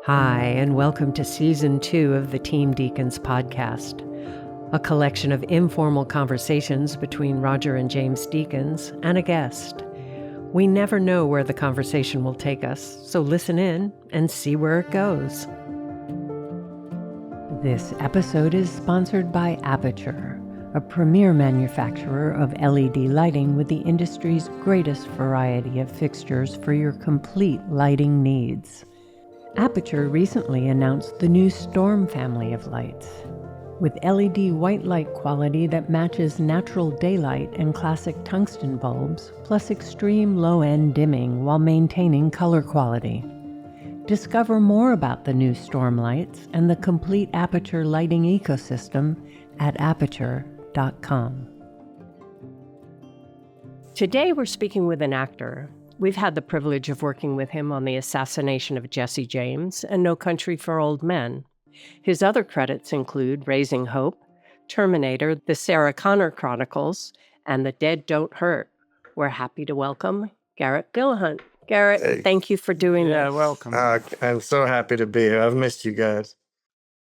Hi, and welcome to Season 2 of the Team Deakins Podcast, a collection of informal conversations between Roger and James Deakins and a guest. We never know where the conversation will take us, so listen in and see where it goes. This episode is sponsored by Aperture, a premier manufacturer of LED lighting with the industry's greatest variety of fixtures for your complete lighting needs. Aperture recently announced the new Storm family of lights. With LED white light quality that matches natural daylight and classic tungsten bulbs, plus extreme low-end dimming while maintaining color quality. Discover more about the new Storm lights and the complete Aperture lighting ecosystem at aperture.com. Today we're speaking with an actor. We've had the privilege of working with him on the Assassination of Jesse James and No Country for Old Men. His other credits include Raising Hope, Terminator, The Sarah Connor Chronicles, and The Dead Don't Hurt. We're happy to welcome Garret Dillahunt. Garret, Thank you for doing this. Yeah, welcome. I'm so happy to be here. I've missed you guys.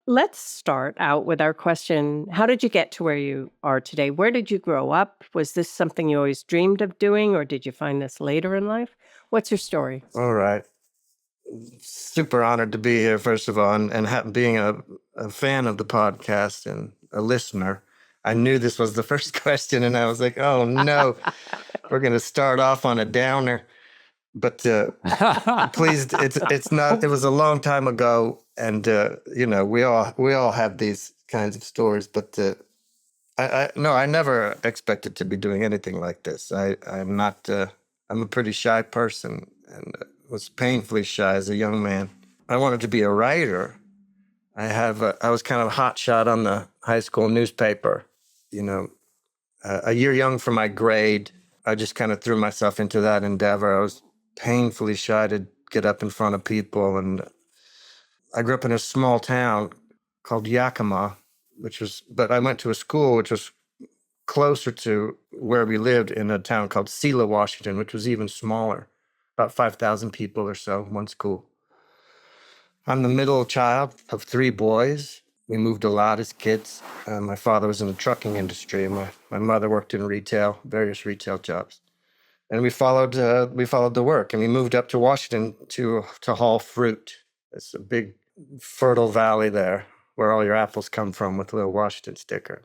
Let's start out with our question. How did you get to where you are today? Where did you grow up? Was this something you always dreamed of doing, or did you find this later in life? What's your story? All right. Super honored to be here, first of all, and being a fan of the podcast and a listener. I knew this was the first question, and I was like, oh, no, we're going to start off on a downer. But please, it's not. It was a long time ago, and we all have these kinds of stories. But I never expected to be doing anything like this. I'm not. I'm a pretty shy person, and was painfully shy as a young man. I wanted to be a writer. I was kind of hot shot on the high school newspaper. A year young for my grade. I just kind of threw myself into that endeavor. I was painfully shy to get up in front of people. And I grew up in a small town called Yakima, but I went to a school which was closer to where we lived in a town called Selah, Washington, which was even smaller, about 5,000 people or so, one school. I'm the middle child of three boys. We moved a lot as kids. My father was in the trucking industry, and my mother worked in retail, various retail jobs. And we followed the work, and we moved up to Washington to haul fruit. It's a big fertile valley there where all your apples come from with a little Washington sticker.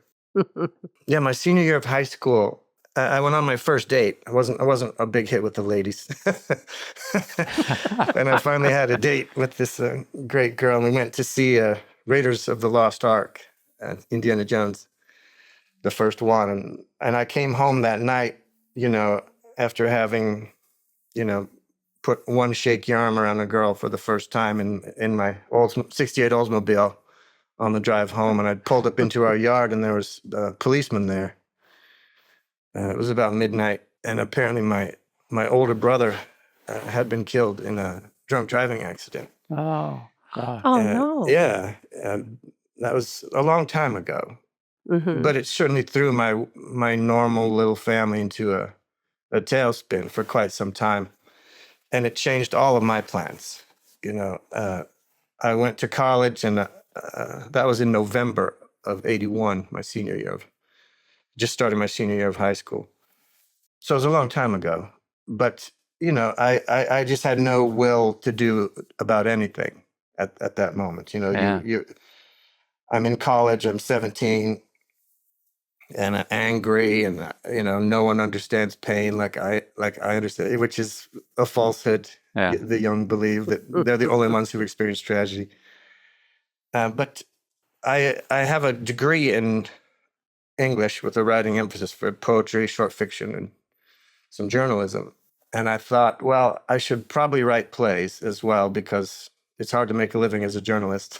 Yeah, my senior year of high school, I went on my first date. I wasn't a big hit with the ladies. And I finally had a date with this great girl, and we went to see Raiders of the Lost Ark, Indiana Jones, the first one. And I came home that night, after having, put one shaky arm around a girl for the first time in my old 68 Oldsmobile on the drive home. And I pulled up into our yard, and there was a policeman there. It was about midnight, and apparently my older brother had been killed in a drunk driving accident. Oh, God. Oh, no. Yeah, that was a long time ago. Mm-hmm. But it certainly threw my normal little family into a tailspin for quite some time. And it changed all of my plans. I went to college, and that was in November of 81, my senior year just started my senior year of high school. So it was a long time ago. But, I just had no will to do about anything at that moment. I'm in college, I'm 17, and I'm angry, and no one understands pain like I understand, which is a falsehood. Yeah. The young believe that they're the only ones who experience tragedy. But I have a degree in English with a writing emphasis for poetry, short fiction, and some journalism. And I thought, well, I should probably write plays as well, because it's hard to make a living as a journalist.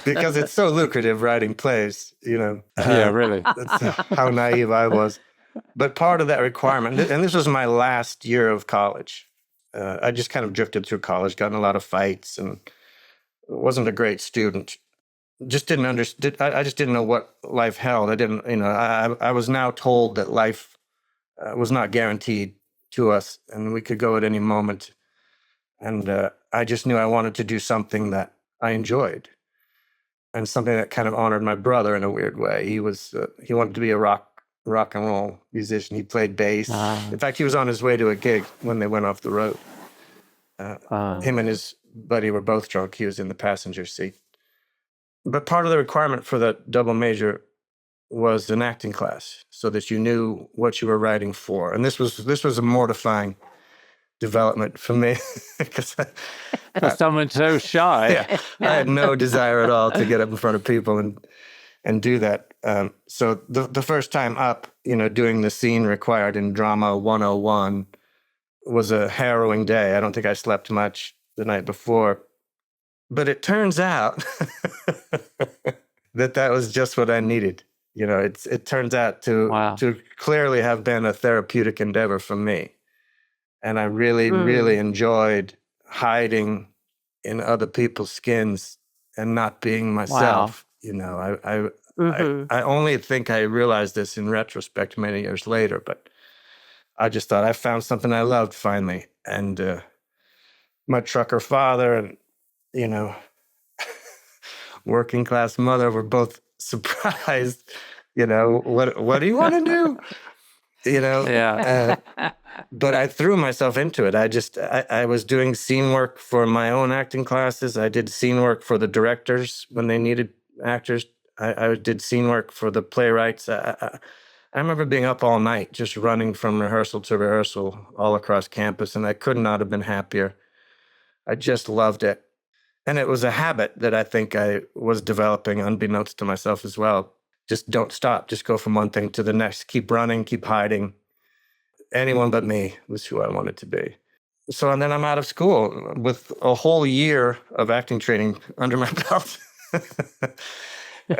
Because it's so lucrative writing plays, Yeah, really. That's how naive I was. But part of that requirement, and this was my last year of college. I just kind of drifted through college, got in a lot of fights, and wasn't a great student. Just didn't understand. I just didn't know what life held. I didn't, I was now told that life was not guaranteed to us, and we could go at any moment. And I just knew I wanted to do something that I enjoyed, and something that kind of honored my brother in a weird way. He wanted to be a rock and roll musician. He played bass. In fact, he was on his way to a gig when they went off the road. Him and his buddy were both drunk. He was in the passenger seat. But part of the requirement for that double major was an acting class, so that you knew what you were writing for. And this was a mortifying development for me, because someone so shy. yeah, I had no desire at all to get up in front of people and do that. So the first time up, doing the scene required in Drama 101 was a harrowing day. I don't think I slept much the night before. But it turns out that was just what I needed. It turns out to clearly have been a therapeutic endeavor for me. And I really, really enjoyed hiding in other people's skins and not being myself. I only think I realized this in retrospect many years later, but I just thought I found something I loved finally. And my trucker father and, working class mother were both surprised. What do you want to do? Yeah. But I threw myself into it. I was doing scene work for my own acting classes. I did scene work for the directors when they needed actors. I did scene work for the playwrights. I remember being up all night, just running from rehearsal to rehearsal all across campus, and I could not have been happier. I just loved it. And it was a habit that I think I was developing unbeknownst to myself as well. Just don't stop. Just go from one thing to the next. Keep running, keep hiding. Anyone but me was who I wanted to be. So, and then I'm out of school with a whole year of acting training under my belt.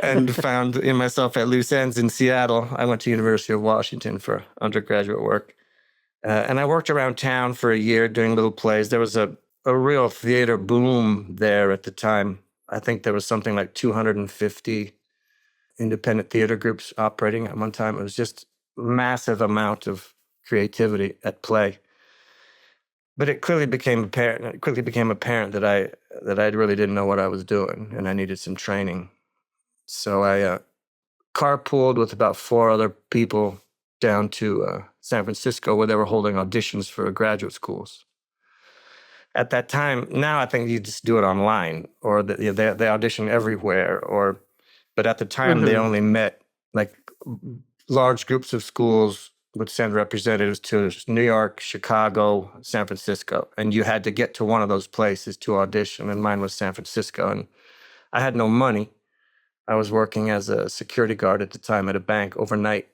And found in myself at loose ends in Seattle. I went to University of Washington for undergraduate work. And I worked around town for a year doing little plays. There was a real theater boom there at the time. I think there was something like 250 independent theater groups operating at one time. It was just a massive amount of creativity at play. But it quickly became apparent that I really didn't know what I was doing, and I needed some training. So I carpooled with about 4 other people down to San Francisco, where they were holding auditions for graduate schools. At that time, now I think you just do it online, or they audition everywhere. But at the time, they only met like large groups of schools would send representatives to New York, Chicago, San Francisco, and you had to get to one of those places to audition. And mine was San Francisco, and I had no money. I was working as a security guard at the time at a bank overnight,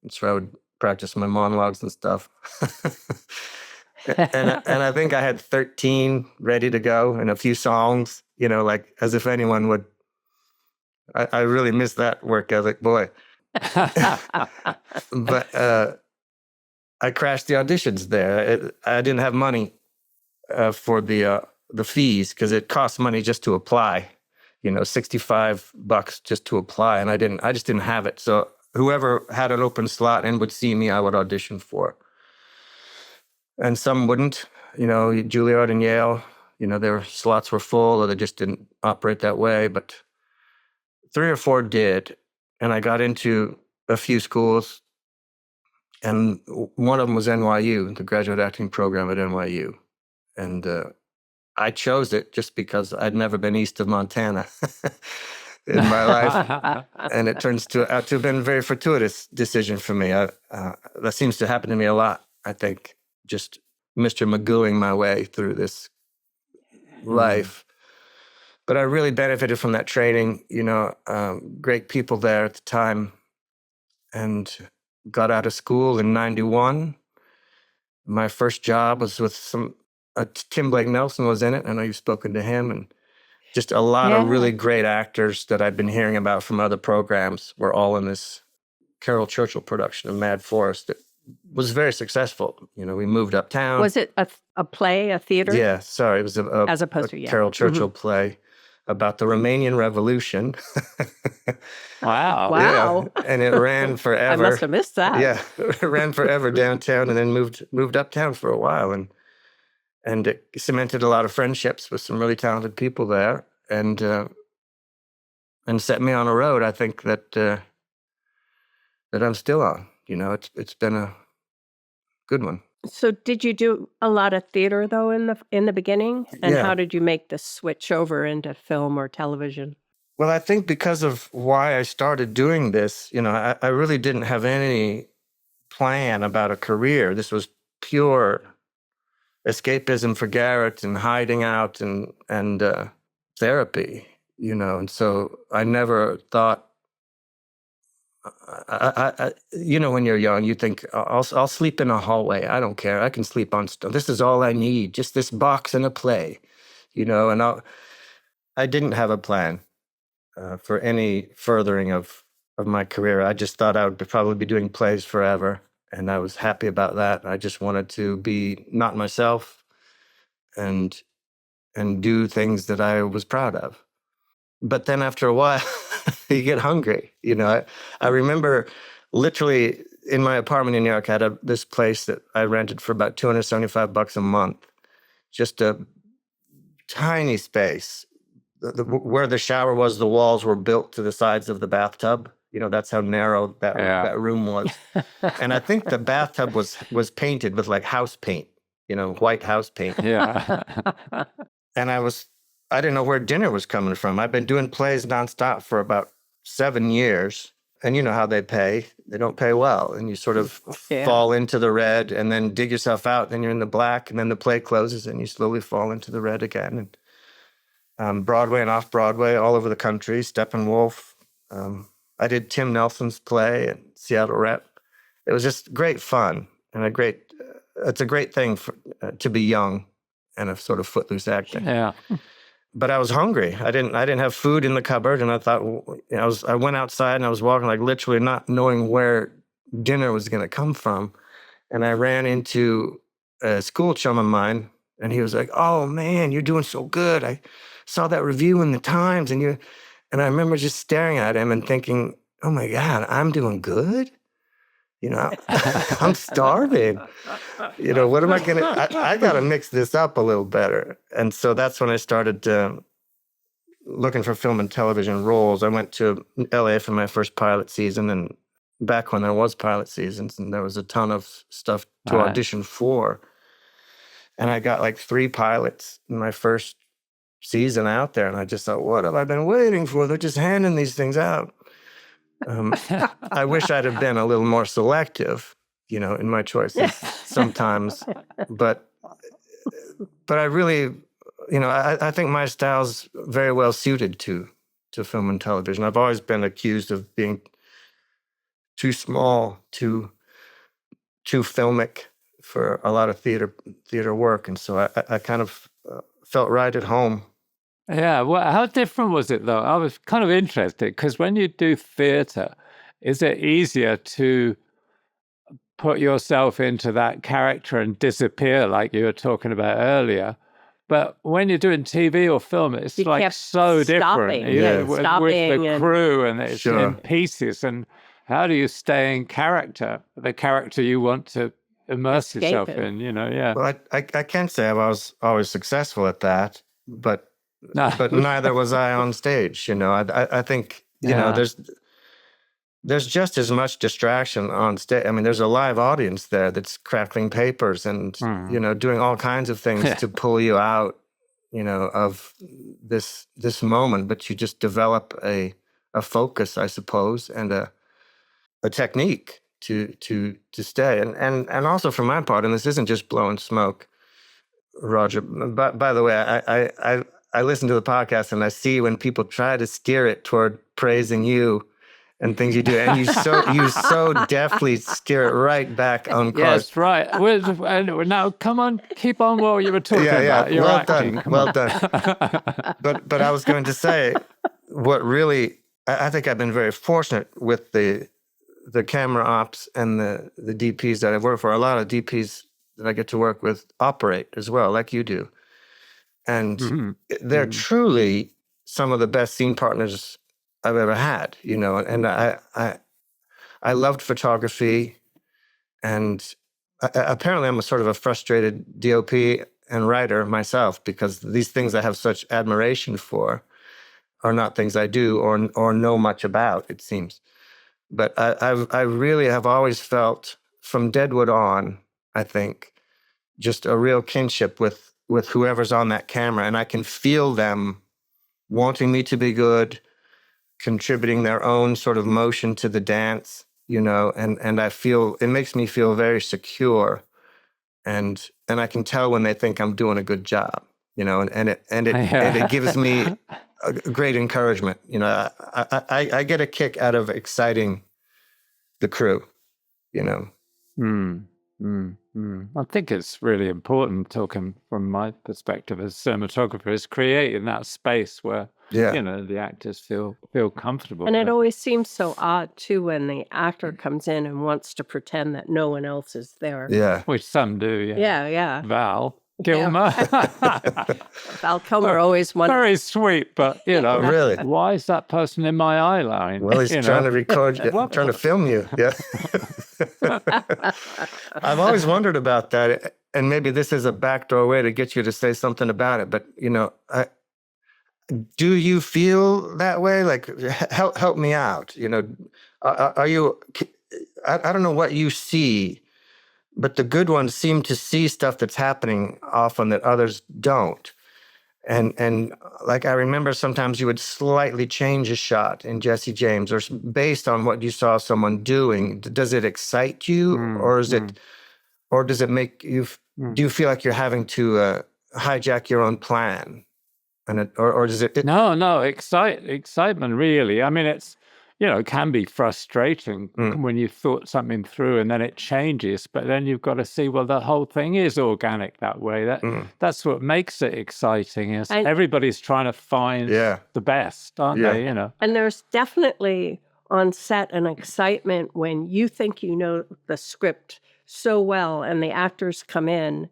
so I would practice my monologues and stuff. And I think I had 13 ready to go and a few songs, like as if anyone would. I really missed that work ethic, boy. But I crashed the auditions there. I didn't have money for the fees, because it costs money just to apply. $65 just to apply, and I just didn't have it. So whoever had an open slot and would see me, I would audition for. And some wouldn't, Juilliard and Yale, their slots were full, or they just didn't operate that way. But 3 or 4 did. And I got into a few schools. And one of them was NYU, the graduate acting program at NYU. And I chose it just because I'd never been east of Montana in my life. And it turns out to have been a very fortuitous decision for me. That seems to happen to me a lot, I think. Just Mr. Magooing my way through this life. But I really benefited from that training, great people there at the time, and got out of school in 91. My first job was with Tim Blake Nelson was in it. I know you've spoken to him, and just a lot of really great actors that I'd been hearing about from other programs were all in this Carol Churchill production of Mad Forest. It was very successful. We moved uptown. Was it a play, a theater? Yeah, sorry. It was as opposed to Carol Churchill play about the Romanian Revolution. Wow. Yeah. And it ran forever. I must have missed that. Yeah, it ran forever downtown, and then moved uptown for a while. And And it cemented a lot of friendships with some really talented people there, and set me on a road, I think, that I'm still on. It's been a good one. So did you do a lot of theater, though, in the beginning? And how did you make the switch over into film or television? Well, I think because of why I started doing this, I really didn't have any plan about a career. This was pure escapism for Garret and hiding out and therapy, and so I never thought, when you're young, you think, I'll sleep in a hallway. I don't care. I can sleep on stone. This is all I need. Just this box and a play, and I didn't have a plan for any furthering of my career. I just thought I would probably be doing plays forever. And I was happy about that. I just wanted to be not myself and do things that I was proud of. But then after a while, you get hungry. I remember literally in my apartment in New York, I had this place that I rented for about $275 a month. Just a tiny space. Where the shower was, the walls were built to the sides of the bathtub. That's how narrow that room was. And I think the bathtub was painted with like house paint, white house paint. Yeah. And I didn't know where dinner was coming from. I've been doing plays nonstop for about 7 years. And you know how they pay. They don't pay well. And you sort of fall into the red and then dig yourself out. Then you're in the black. And then the play closes and you slowly fall into the red again. And Broadway and off-Broadway, all over the country, Steppenwolf. I did Tim Nelson's play at Seattle Rep. It was just great fun and it's a great thing to be young and a sort of footloose actor. Yeah. But I was hungry. I didn't have food in the cupboard, and I thought, I went outside and I was walking like literally not knowing where dinner was going to come from. And I ran into a school chum of mine, and he was like, "Oh man, you're doing so good. I saw that review in the Times, and I remember just staring at him and thinking, oh my God, I'm doing good? I'm starving. What am I going to, I got to mix this up a little better. And so that's when I started looking for film and television roles. I went to LA for my first pilot season, and back when there was pilot seasons, and there was a ton of stuff to audition for. And I got like 3 pilots in my first season out there, and I just thought, what have I been waiting for? They're just handing these things out. I wish I'd have been a little more selective, in my choices sometimes. But I really, I think my style's very well suited to film and television. I've always been accused of being too small, too filmic for a lot of theater work, and so I kind of felt right at home. Yeah, well, how different was it, though? I was kind of interested, because when you do theatre, is it easier to put yourself into that character and disappear, like you were talking about earlier? But when you're doing TV or film, it's like so different, with the crew, and it's in pieces. And how do you stay in character, the character you want to immerse yourself in, Well, I can't say I was always successful at that, but neither was I on stage. I think there's just as much distraction on stage. I mean, there's a live audience there that's crackling papers and doing all kinds of things to pull you out, of this moment. But you just develop a focus, I suppose, and a technique to stay. And also for my part, and this isn't just blowing smoke, Roger. But by the way, I listen to the podcast and I see when people try to steer it toward praising you and things you do, and you so deftly steer it right back on course. Yes, right. Now, come on, keep on what you were talking about. You're acting. Well done. But I was going to say, what really, I think I've been very fortunate with the camera ops and the DPs that I've worked for. A lot of DPs that I get to work with operate as well, like you do. And they're truly some of the best scene partners I've ever had, and I loved photography, and apparently I'm a sort of a frustrated DOP, and writer myself, because these things I have such admiration for are not things I do or know much about, it seems. But I really have always felt from Deadwood on, I think, just a real kinship with whoever's on that camera. And I can feel them wanting me to be good, contributing their own sort of motion to the dance, and I feel, it makes me feel very secure. And I can tell when they think I'm doing a good job, and it gives me a great encouragement. I get a kick out of exciting the crew, I think it's really important, talking from my perspective as cinematographer, is creating that space where the actors feel comfortable. And it always seems so odd too when the actor comes in and wants to pretend that no one else is there. Yeah. Which some do, Yeah. Val Kilmer. Val Kilmer always wanted. Very sweet, but Really? why is that person in my eye line? Well, he's trying to record, trying to film you. Yeah. I've always wondered about that, and maybe this is a backdoor way to get you to say something about it. But do you feel that way? Like, help me out. Are you? I don't know what you see, but the good ones seem to see stuff that's happening often that others don't. And like, I remember sometimes you would slightly change a shot in Jesse James, or based on what you saw someone doing. Does it excite you, or is it, or does it make you? Do you feel like you're having to hijack your own plan, and or does it? No, excitement really. I mean, it's it can be frustrating when you thought something through and then it changes, but then you've got to see, well, the whole thing is organic that way. That's what makes it exciting, is everybody's trying to find the best, aren't they? And there's definitely on set an excitement when you think you know the script so well and the actors come in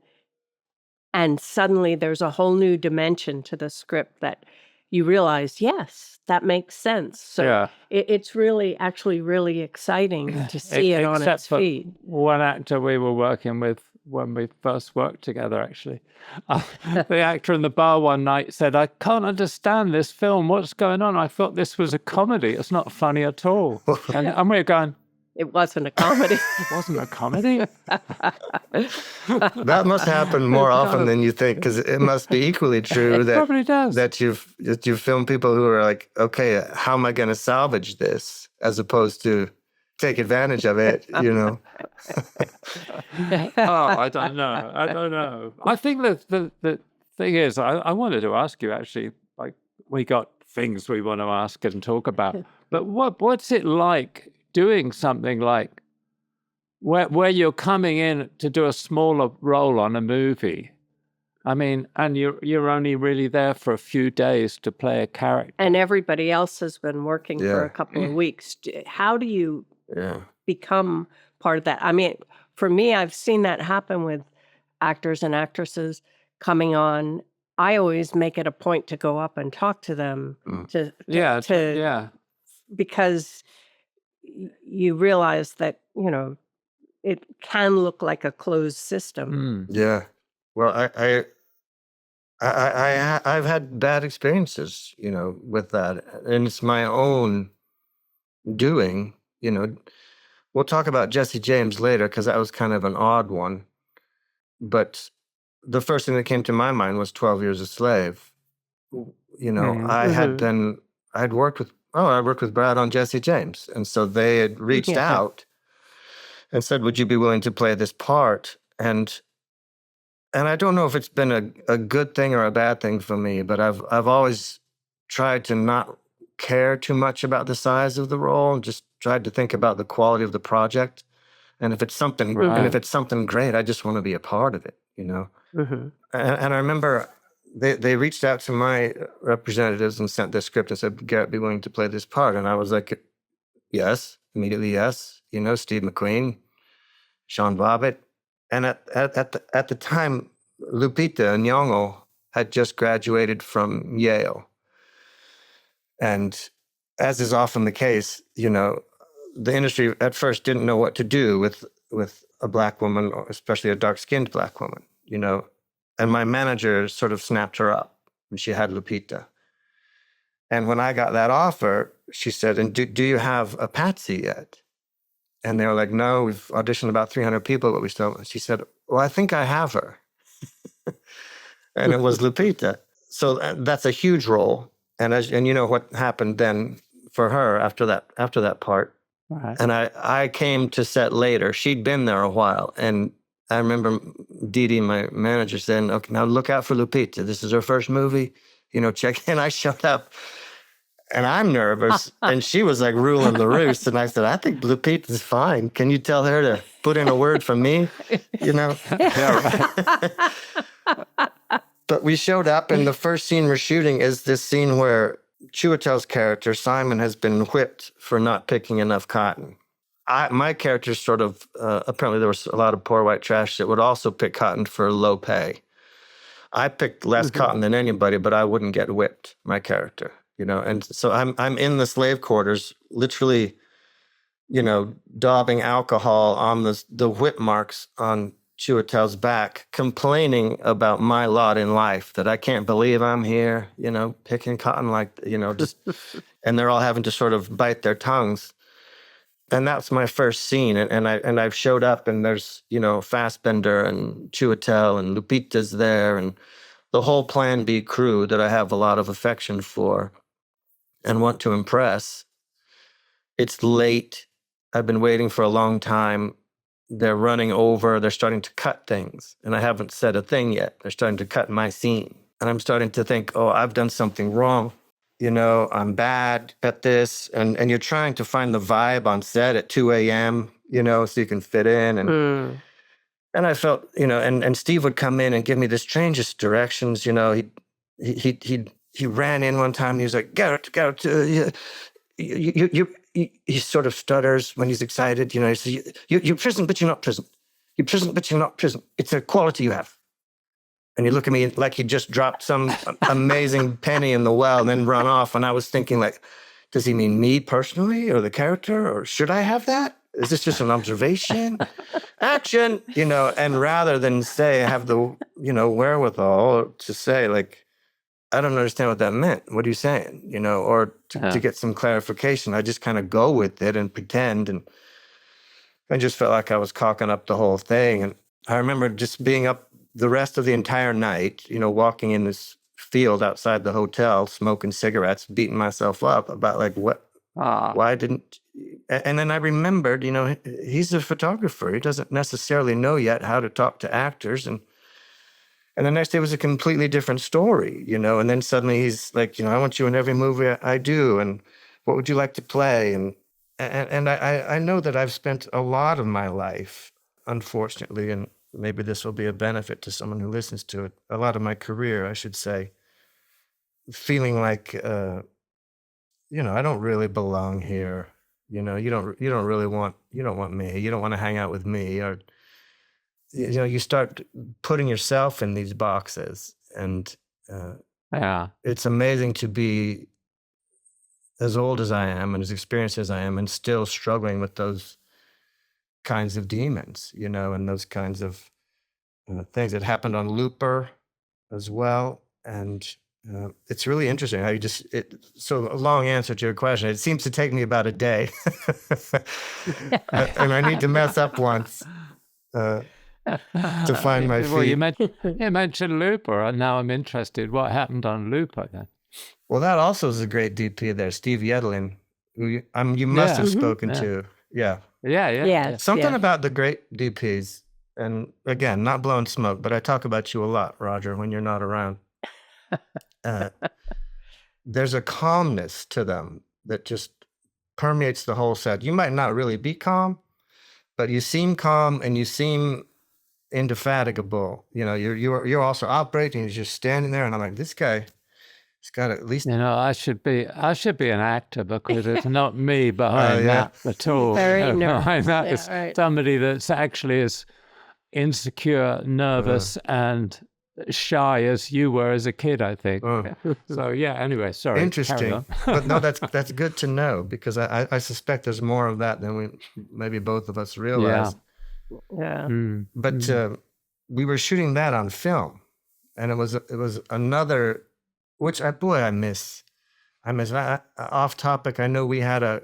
and suddenly there's a whole new dimension to the script that you realize, yes, that makes sense. So it's actually really exciting to see it on its feet. One actor we were working with when we first worked together, actually, the actor in the bar one night said, "I can't understand this film. What's going on? I thought this was a comedy. It's not funny at all." And we're going, it wasn't a comedy. It wasn't a comedy? That must happen more often than you think, because it must be equally true that probably does. That you've filmed people who are like, okay, how am I going to salvage this, as opposed to take advantage of it, Oh, I don't know. I think the thing is, I wanted to ask you, actually, like, we got things we want to ask and talk about, but what's it like doing something like where you're coming in to do a smaller role on a movie? I mean, and you're only really there for a few days to play a character. And everybody else has been working for a couple of weeks. How do you become part of that? I mean, for me, I've seen that happen with actors and actresses coming on. I always make it a point to go up and talk to them because you realize that, it can look like a closed system. Yeah. Well, I've had bad experiences, with that, and it's my own doing. We'll talk about Jesse James later, because that was kind of an odd one. But the first thing that came to my mind was 12 Years a Slave. I worked with Brad on Jesse James, and so they had reached out and said, "Would you be willing to play this part?" And I don't know if it's been a good thing or a bad thing for me, but I've always tried to not care too much about the size of the role, and just tried to think about the quality of the project. And if it's something great, I just want to be a part of it, And I remember they reached out to my representatives and sent this script and said, "Garret, be willing to play this part?" And I was like, yes, immediately yes. Steve McQueen, Sean Bobbitt. And at the time, Lupita Nyong'o had just graduated from Yale. And as is often the case, the industry at first didn't know what to do with a black woman, or especially a dark-skinned black woman, And my manager sort of snapped her up, and she had Lupita. And when I got that offer, she said, and do you have a Patsy yet? And they were like, no, we've auditioned about 300 people, but we still... She said, well, I think I have her. And it was Lupita. So that's a huge role. And you know what happened then for her after that part. Right. And I came to set later. She'd been there a while. And I remember Dee, my manager, saying, okay, now look out for Lupita. This is her first movie. You know, check in. I showed up and I'm nervous. And she was like ruling the roost. And I said, I think Lupita's fine. Can you tell her to put in a word for me? You know? Yeah, right. But we showed up, and the first scene we're shooting is this scene where Chiwetel's character, Simon, has been whipped for not picking enough cotton. My character sort of, apparently there was a lot of poor white trash that would also pick cotton for low pay. I picked less cotton than anybody, but I wouldn't get whipped, my character, you know. And so I'm in the slave quarters, literally, you know, daubing alcohol on the whip marks on Chiwetel's back, complaining about my lot in life, that I can't believe I'm here, you know, picking cotton like, you know, just, and they're all having to sort of bite their tongues. And that's my first scene. And I've showed up, and there's, you know, Fassbender and Chiwetel and Lupita's there, and the whole Plan B crew that I have a lot of affection for and want to impress. It's late. I've been waiting for a long time. They're running over, they're starting to cut things, and I haven't said a thing yet. They're starting to cut my scene. And I'm starting to think, oh, I've done something wrong. You know, I'm bad at this. And you're trying to find the vibe on set at 2 a.m., you know, so you can fit in. And I felt, you know, and Steve would come in and give me the strangest directions. You know, he ran in one time and he was like, Garret, he sort of stutters when he's excited. You know, he says, you're prison, but you're not prison. You're prison, but you're not prison. It's a quality you have. And you look at me like he just dropped some amazing penny in the well and then run off. And I was thinking, like, does he mean me personally or the character? Or should I have that? Is this just an observation? Action, you know, and rather than say, I have the, you know, wherewithal to say, like, I don't understand what that meant. What are you saying? You know, or to get some clarification. I just kind of go with it and pretend. And I just felt like I was cocking up the whole thing. And I remember just being up the rest of the entire night, you know, walking in this field outside the hotel, smoking cigarettes, beating myself up about like, why didn't, and then I remembered, you know, he's a photographer. He doesn't necessarily know yet how to talk to actors. And the next day was a completely different story, you know, and then suddenly he's like, you know, I want you in every movie I do, and what would you like to play? And I know that I've spent a lot of my life, unfortunately, and maybe this will be a benefit to someone who listens to it, a lot of my career, I should say, feeling like, you know, I don't really belong here. You know, you don't want me. You don't want to hang out with me, or, you know, you start putting yourself in these boxes, and it's amazing to be as old as I am and as experienced as I am and still struggling with those kinds of demons, you know, and those kinds of things that happened on Looper as well. And it's really interesting how so a long answer to your question. It seems to take me about a day and I need to mess up once. To find my feet. Well, you mentioned Looper, and now I'm interested. What happened on Looper then? Well, that also is a great DP there, Steve Yedlin, who you must have spoken to. Yeah. Something about the great DPs, and again, not blowing smoke, but I talk about you a lot, Roger, when you're not around. There's a calmness to them that just permeates the whole set. You might not really be calm, but you seem calm and you seem indefatigable. You know, you're also operating. You're just standing there, and I'm like, this guy, he's got at least. You know, I should be an actor, because it's not me behind that at all. Behind that is somebody that's actually as insecure, nervous, and shy as you were as a kid, I think. So anyway, sorry. Interesting. But no, that's good to know, because I suspect there's more of that than maybe both of us realize. Yeah. But we were shooting that on film. And it was another, which I miss. Off topic, I know we had I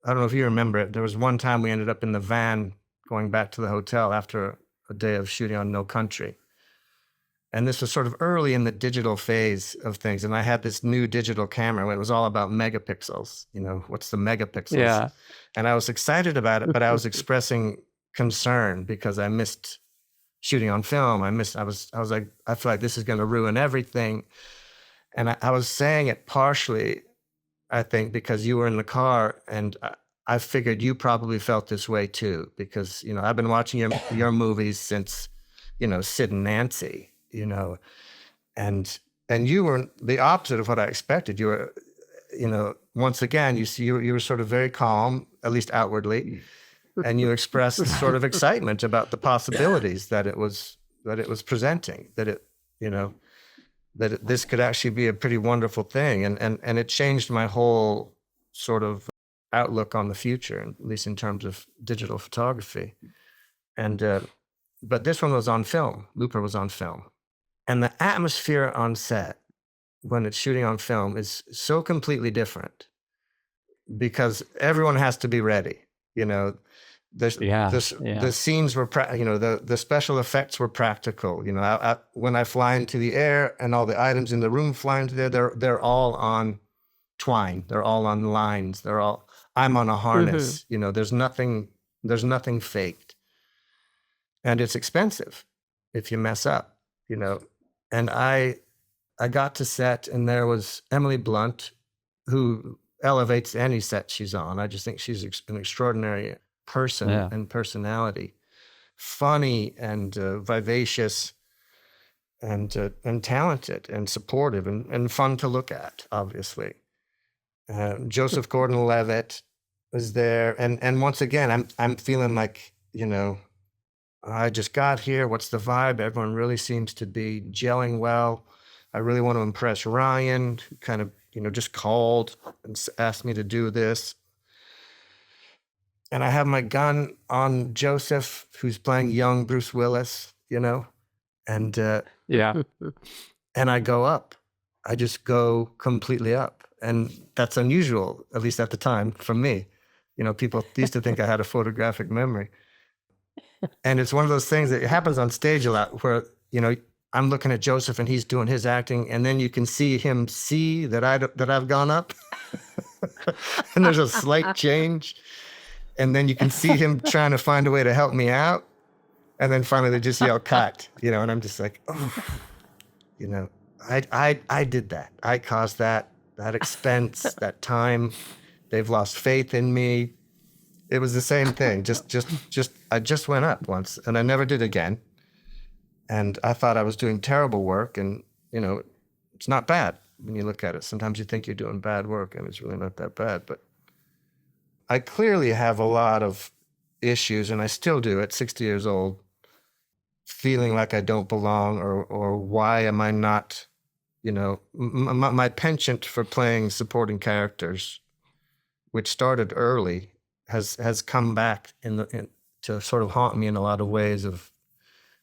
don't know if you remember it. There was one time we ended up in the van going back to the hotel after a day of shooting on No Country. And this was sort of early in the digital phase of things. And I had this new digital camera when it was all about megapixels. You know, what's the megapixels? Yeah. And I was excited about it, but I was expressing concern because I missed shooting on film. I was like, I feel like this is going to ruin everything. And I was saying it partially, I think, because you were in the car, and I figured you probably felt this way too, because, you know, I've been watching your movies since, you know, Sid and Nancy, you know, and you were the opposite of what I expected. You were, you know, once again, you were sort of very calm, at least outwardly, and you expressed sort of excitement about the possibilities that it was presenting, that it, you know, this could actually be a pretty wonderful thing. And it changed my whole sort of outlook on the future, at least in terms of digital photography. And, but this one was on film. Looper was on film. And the atmosphere on set when it's shooting on film is so completely different because everyone has to be ready. You know, the scenes were, the special effects were practical. You know, when I fly into the air and all the items in the room fly into there, they're all on twine. They're all on lines. I'm on a harness. Mm-hmm. You know, there's nothing faked, and it's expensive if you mess up. You know, and I got to set, and there was Emily Blunt, who elevates any set she's on. I just think she's an extraordinary person and personality, funny and vivacious and talented and supportive and fun to look at, obviously. Joseph Gordon-Levitt was there. And once again, I'm feeling like, you know, I just got here. What's the vibe? Everyone really seems to be gelling well. I really want to impress Ryan, who kind of, you know, just called and asked me to do this. And I have my gun on Joseph, who's playing young Bruce Willis, you know, and and I go up. I just go completely up, and that's unusual, at least at the time, for me. You know, people used to think I had a photographic memory, and it's one of those things that happens on stage a lot, where, you know, I'm looking at Joseph and he's doing his acting, and then you can see him see that I've gone up, and there's a slight change. And then you can see him trying to find a way to help me out. And then finally they just yell, cut, you know, and I'm just like, oh, you know, I did that. I caused that expense, that time. They've lost faith in me. It was the same thing. I just went up once and I never did again. And I thought I was doing terrible work, and, you know, it's not bad when you look at it. Sometimes you think you're doing bad work and it's really not that bad, but I clearly have a lot of issues, and I still do at 60 years old, feeling like I don't belong, or why am I not, you know, my penchant for playing supporting characters, which started early, has come back to sort of haunt me in a lot of ways, of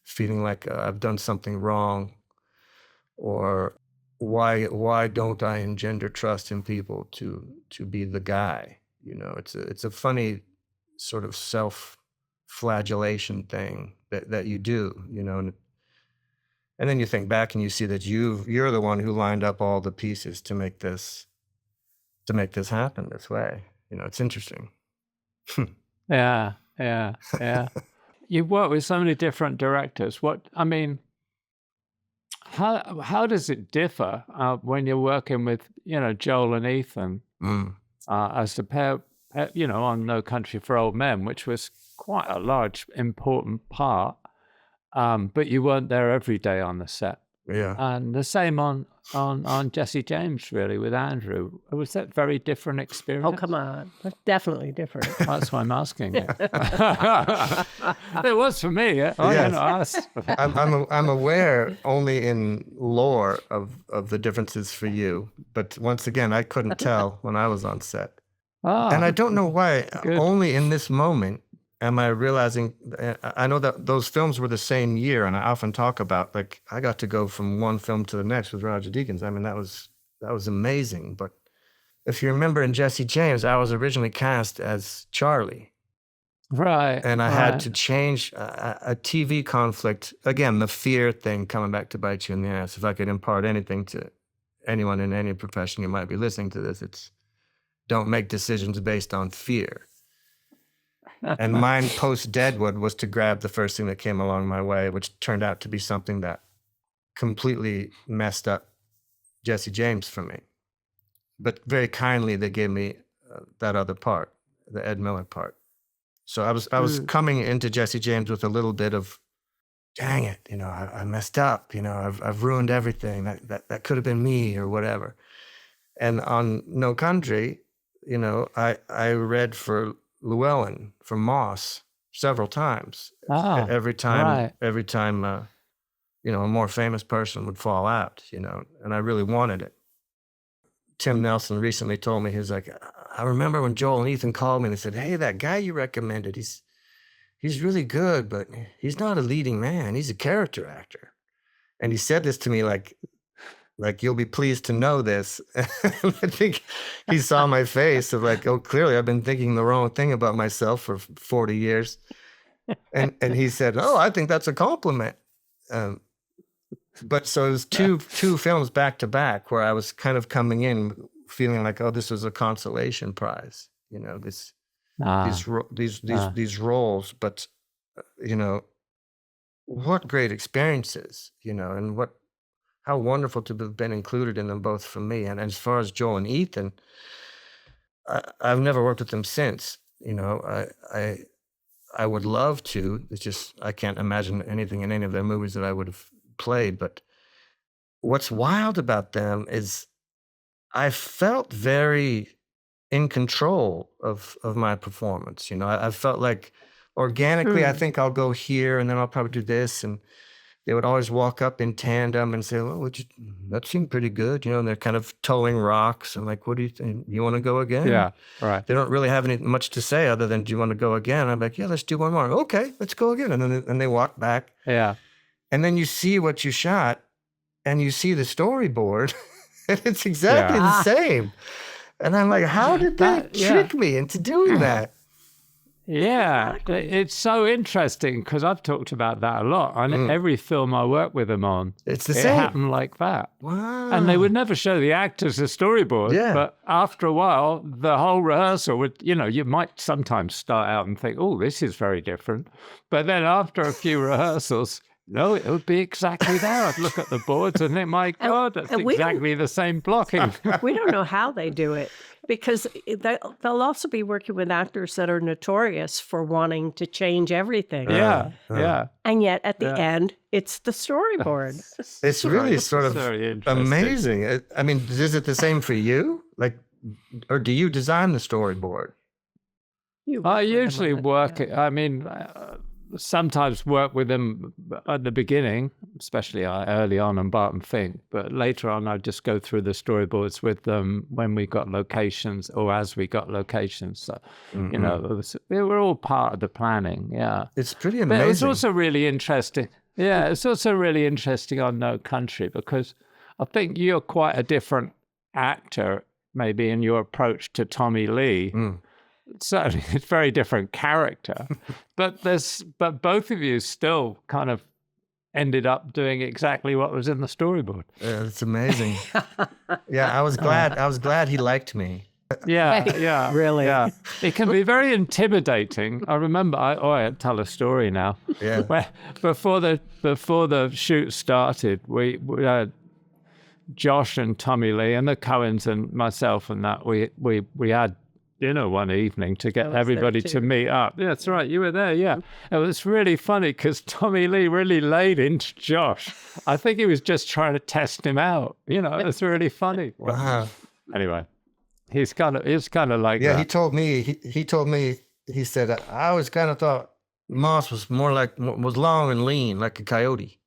feeling like I've done something wrong, or why don't I engender trust in people to be the guy. You know, it's a funny sort of self-flagellation thing that you do, you know, and then you think back and you see that you're the one who lined up all the pieces to make this happen this way. You know, it's interesting. Yeah. You work with so many different directors. How does it differ when you're working with, you know, Joel and Ethan? As a pair, you know, on No Country for Old Men, which was quite a large, important part, but you weren't there every day on the set. Yeah. And the same on Jesse James, really, with Andrew. Was that very different experience? Oh, come on. That's definitely different. That's why I'm asking you. It was for me. Yes. I'm aware only in lore of the differences for you, but once again, I couldn't tell when I was on set. And I don't know why. Good. Only in this moment am I realizing, I know that those films were the same year, and I often talk about, like, I got to go from one film to the next with Roger Deakins. I mean, that was amazing. But if you remember in Jesse James, I was originally cast as Charlie. Right. And I had to change a TV conflict. Again, the fear thing coming back to bite you in the ass. If I could impart anything to anyone in any profession who might be listening to this, it's don't make decisions based on fear. And mine post-Deadwood was to grab the first thing that came along my way, which turned out to be something that completely messed up Jesse James for me. But very kindly, they gave me that other part, the Ed Miller part. So I was coming into Jesse James with a little bit of, dang it, you know, I messed up, you know, I've ruined everything. That could have been me or whatever. And on No Country, you know, I read for Llewellyn from Moss several times. Every time, you know, a more famous person would fall out, you know, and I really wanted it. Tim Nelson recently told me, he was like, I remember when Joel and Ethan called me and they said, hey, that guy you recommended, he's really good, but he's not a leading man. He's a character actor. And he said this to me like you'll be pleased to know this. I think he saw my face of like, oh, clearly I've been thinking the wrong thing about myself for 40 years. And he said, oh, I think that's a compliment. But so it was two films back to back where I was kind of coming in feeling like, oh, this was a consolation prize, you know, these roles. But you know, what great experiences, you know, and how wonderful to have been included in them both for me. And as far as Joel and Ethan, I've never worked with them since. You know, I would love to. It's just I can't imagine anything in any of their movies that I would have played. But what's wild about them is I felt very in control of my performance. You know, I felt like organically, I think I'll go here and then I'll probably do this. And they would always walk up in tandem and say, well, that seemed pretty good. You know, and they're kind of towing rocks. I'm like, what do you think? You want to go again? Yeah, right. They don't really have much to say other than, do you want to go again? I'm like, yeah, let's do one more. Okay, let's go again. And then they walk back. Yeah. And then you see what you shot and you see the storyboard and it's exactly the same. And I'm like, how did they trick me into doing that? Yeah, it's so interesting because I've talked about that a lot. And every film I work with them on, it's the same. It happened like that. Wow. And they would never show the actors the storyboard. Yeah. But after a while, the whole rehearsal would, you know, you might sometimes start out and think, oh, this is very different. But then after a few rehearsals, no, it would be exactly that. I'd look at the boards and think, my God, that's exactly the same blocking. We don't know how they do it because they'll also be working with actors that are notorious for wanting to change everything. Yeah. And yet at the end, it's the storyboard. It's really sort of very amazing. I mean, is it the same for you? Like, or do you design the storyboard? I usually work, I mean, sometimes work with them at the beginning, especially early on in Barton Fink, but later on I just go through the storyboards with them when we got locations or as we got locations. So, you know, they were all part of the planning, It's pretty amazing. But it was also really interesting. Yeah, it's also really interesting on No Country because I think you're quite a different actor maybe in your approach to Tommy Lee. Certainly, it's a very different character, but both of you still kind of ended up doing exactly what was in the storyboard. Yeah, it's amazing. I was glad he liked me. Yeah, Really? Yeah, it can be very intimidating. I remember, I tell a story now. Yeah. Where before the shoot started, we had Josh and Tommy Lee and the Coens and myself and that we had dinner one evening to get everybody to meet up. Yeah, that's right. You were there. Yeah. It was really funny because Tommy Lee really laid into Josh. I think he was just trying to test him out. You know, it's really funny. Wow. Anyway, he's kind of like that. He told me, he said, I always kind of thought Moss was was long and lean, like a coyote,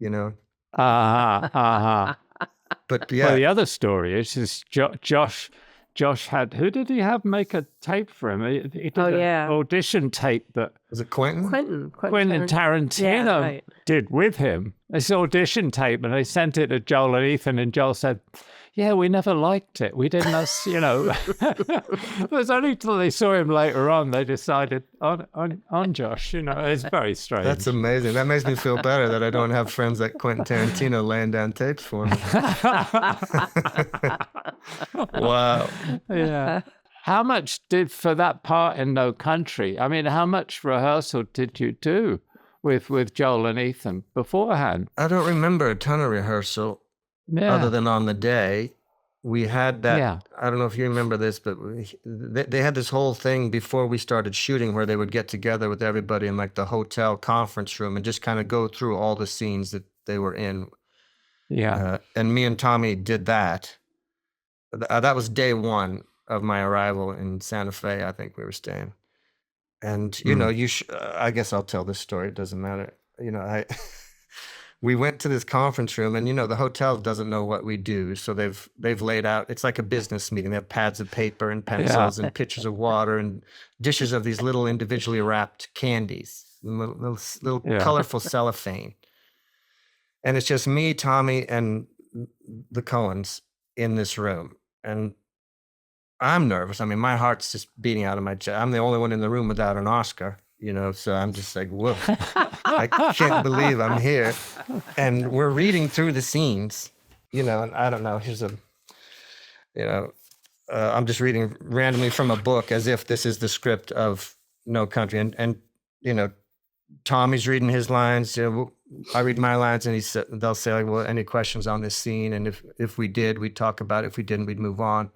you know? But yeah. Well, the other story is Josh Josh had, who did he have make a tape for him? He did an audition tape that Was it Quentin? Quentin Tarantino did with him. This audition tape, and they sent it to Joel and Ethan, and Joel said, yeah, we never liked it. We didn't, it was only till they saw him later on, they decided on Josh, it's very strange. That's amazing. That makes me feel better that I don't have friends like Quentin Tarantino laying down tapes for me. Wow. Yeah. How much for that part in No Country? I mean, how much rehearsal did you do with Joel and Ethan beforehand? I don't remember a ton of rehearsal. Yeah. Other than on the day, we had that. Yeah. I don't know if you remember this, but they had this whole thing before we started shooting where they would get together with everybody in like the hotel conference room and just kind of go through all the scenes that they were in. Yeah. And me and Tommy did that. That was day one of my arrival in Santa Fe. I think we were staying. And, I guess I'll tell this story. It doesn't matter. We went to this conference room, and the hotel doesn't know what we do, so they've laid out. It's like a business meeting. They have pads of paper and pencils and pitchers of water and dishes of these little individually wrapped candies, little colorful cellophane. And it's just me, Tommy, and the Coens in this room, and I'm nervous. I mean, my heart's just beating out of my chest. I'm the only one in the room without an Oscar. So I'm just like, whoa, I can't believe I'm here. And we're reading through the scenes, and I don't know, I'm just reading randomly from a book as if this is the script of No Country. And Tommy's reading his lines, I read my lines, and they'll say, like, well, any questions on this scene? And if we did, we'd talk about it. If we didn't, we'd move on.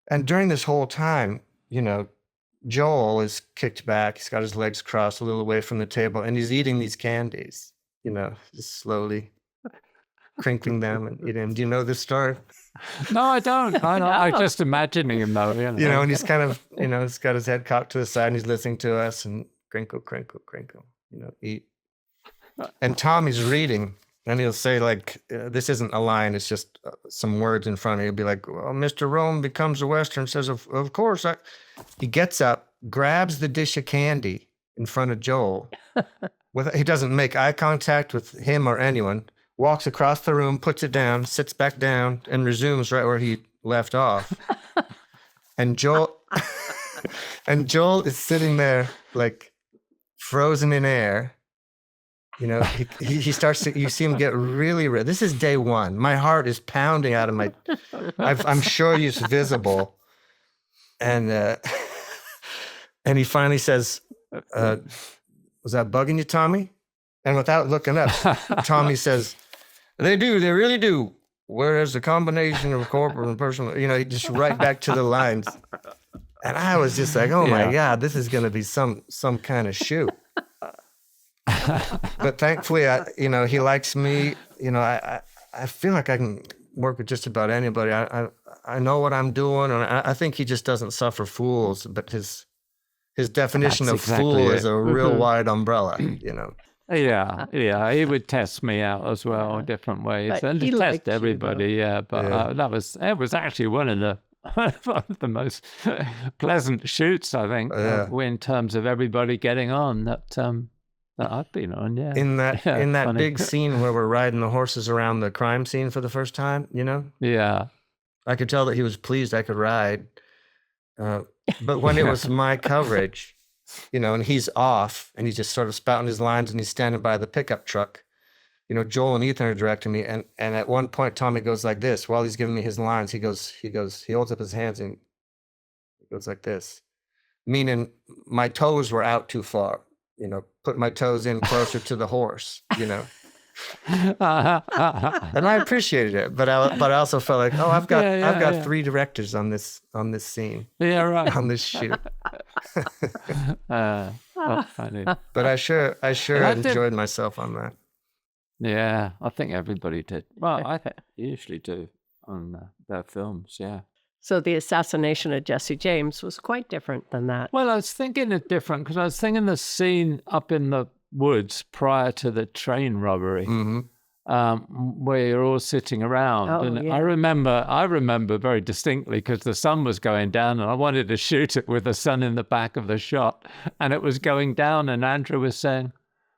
And during this whole time, Joel is kicked back. He's got his legs crossed a little away from the table, and he's eating these candies, just slowly crinkling them and eating them. Do you know this story? No, I don't. I'm just imagining him, though. And he's kind of, he's got his head cocked to the side, and he's listening to us, and crinkle, crinkle, crinkle, eat. And Tommy's reading, and he'll say, like, this isn't a line, it's just some words in front of you. He'll be like, well, Mr. Rome becomes a Western, says, of course. He gets up, grabs the dish of candy in front of Joel. He doesn't make eye contact with him or anyone, walks across the room, puts it down, sits back down, and resumes right where he left off. And Joel is sitting there, like, frozen in air. He starts to, you see him get really red. This is day one. My heart is pounding out of my, I'm sure it's visible. And he finally says, was that bugging you, Tommy? And without looking up, Tommy says, they really do. Whereas the combination of corporate and personal, he just right back to the lines. And I was just like, oh my God, this is going to be some kind of shoot. But thankfully, he likes me. I feel like I can work with just about anybody. I know what I'm doing, and I think he just doesn't suffer fools. But his definition of fool is a real wide umbrella. Yeah, he would test me out as well in different ways, But and he test liked you, everybody. But it was actually one of the most pleasant shoots, I think, in terms of everybody getting on that I've been on. Yeah, In that funny. big scene where we're riding the horses around the crime scene for the first time, Yeah, I could tell that he was pleased I could ride. But when it was my coverage, and he's off and he's just sort of spouting his lines and he's standing by the pickup truck, Joel and Ethan are directing me. And at one point, Tommy goes like this while he's giving me his lines. He holds up his hands and he goes like this, meaning my toes were out too far, put my toes in closer to the horse, And I appreciated it, but I also felt like, I've got three directors on this scene. Yeah, right. On this shoot. Funny. But I sure enjoyed myself on that. Yeah, I think everybody did. Well, I usually do on their films. Yeah. So the assassination of Jesse James was quite different than that. Well, I was thinking it different because I was thinking the scene up in the woods prior to the train robbery. Mm-hmm. where you're all sitting around. Oh, And yeah. I remember very distinctly because the sun was going down and I wanted to shoot it with the sun in the back of the shot. And it was going down and Andrew was saying,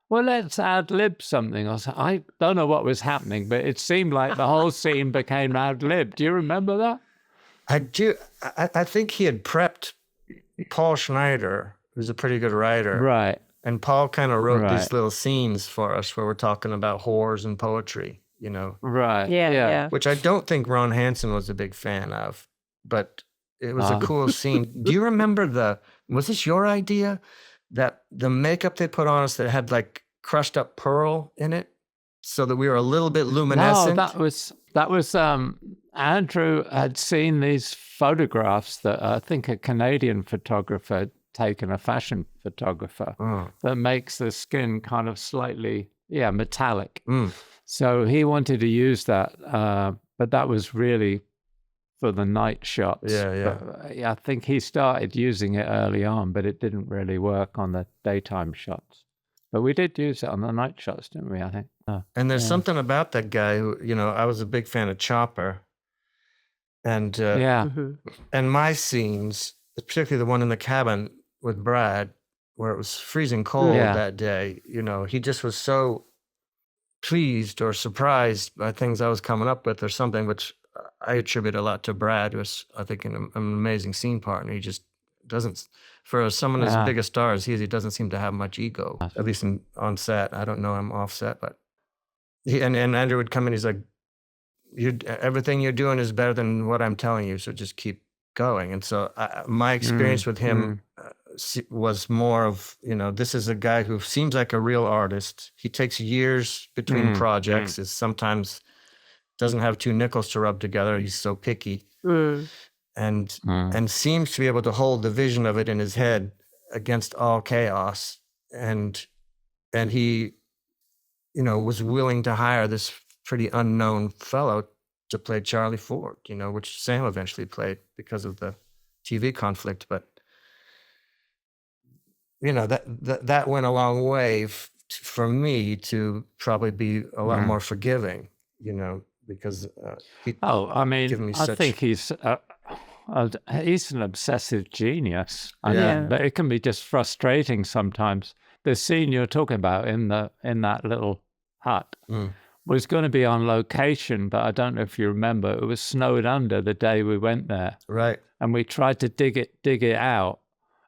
well, let's ad-lib something. I don't know what was happening, but it seemed like the whole scene became ad-lib. Do you remember that? I do. I think he had prepped Paul Schneider, who's a pretty good writer. Right. And Paul kind of wrote Right. these little scenes for us where we're talking about whores and poetry, Right. Yeah. which I don't think Ron Hansen was a big fan of, but it was a cool scene. Do you remember was this your idea, that the makeup they put on us that had like crushed up pearl in it so that we were a little bit luminescent? No, that was Andrew had seen these photographs that I think a Canadian photographer had taken, a fashion photographer, that makes the skin kind of slightly, metallic. So he wanted to use that, but that was really for the night shots. Yeah. But, I think he started using it early on, but it didn't really work on the daytime shots. But we did use it on the night shots, didn't we, I think? And there's something about that guy who, I was a big fan of Chopper. And Mhm. and my scenes, particularly the one in the cabin with Brad, where it was freezing cold that day, he just was so pleased or surprised by things I was coming up with or something, which I attribute a lot to Brad, who was, I think, an amazing scene partner. He just doesn't, for someone as big a star as he doesn't seem to have much ego, at least on set. I don't know him off set, but and Andrew would come in, he's like, everything you're doing is better than what I'm telling you, so just keep going. And so my experience with him was more of, this is a guy who seems like a real artist. He takes years between projects, is sometimes doesn't have two nickels to rub together. He's so picky. And seems to be able to hold the vision of it in his head against all chaos. And he, was willing to hire this pretty unknown fellow to play Charlie Ford, which Sam eventually played because of the TV conflict. But, that went a long way for me to probably be a lot more forgiving, because I think he's an obsessive genius. But it can be just frustrating sometimes. The scene you're talking about in that little hut was going to be on location, but I don't know if you remember, it was snowed under the day we went there. Right. And we tried to dig it out,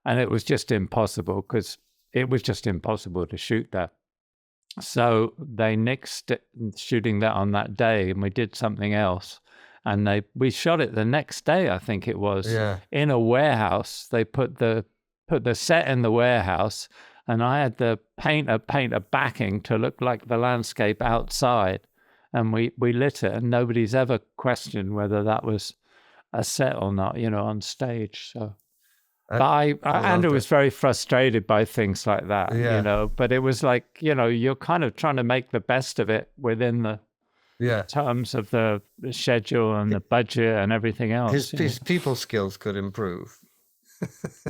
and it was just impossible because it was just impossible to shoot that. So they nixed shooting that on that day, and we did something else. And we shot it the next day, I think it was, in a warehouse. They put the set in the warehouse, and I had the painter paint a backing to look like the landscape outside. And we lit it, and nobody's ever questioned whether that was a set or not, on stage. So. Andrew was very frustrated by things like that, but it was like, you're kind of trying to make the best of it within the terms of the schedule and the budget and everything else. His people skills could improve.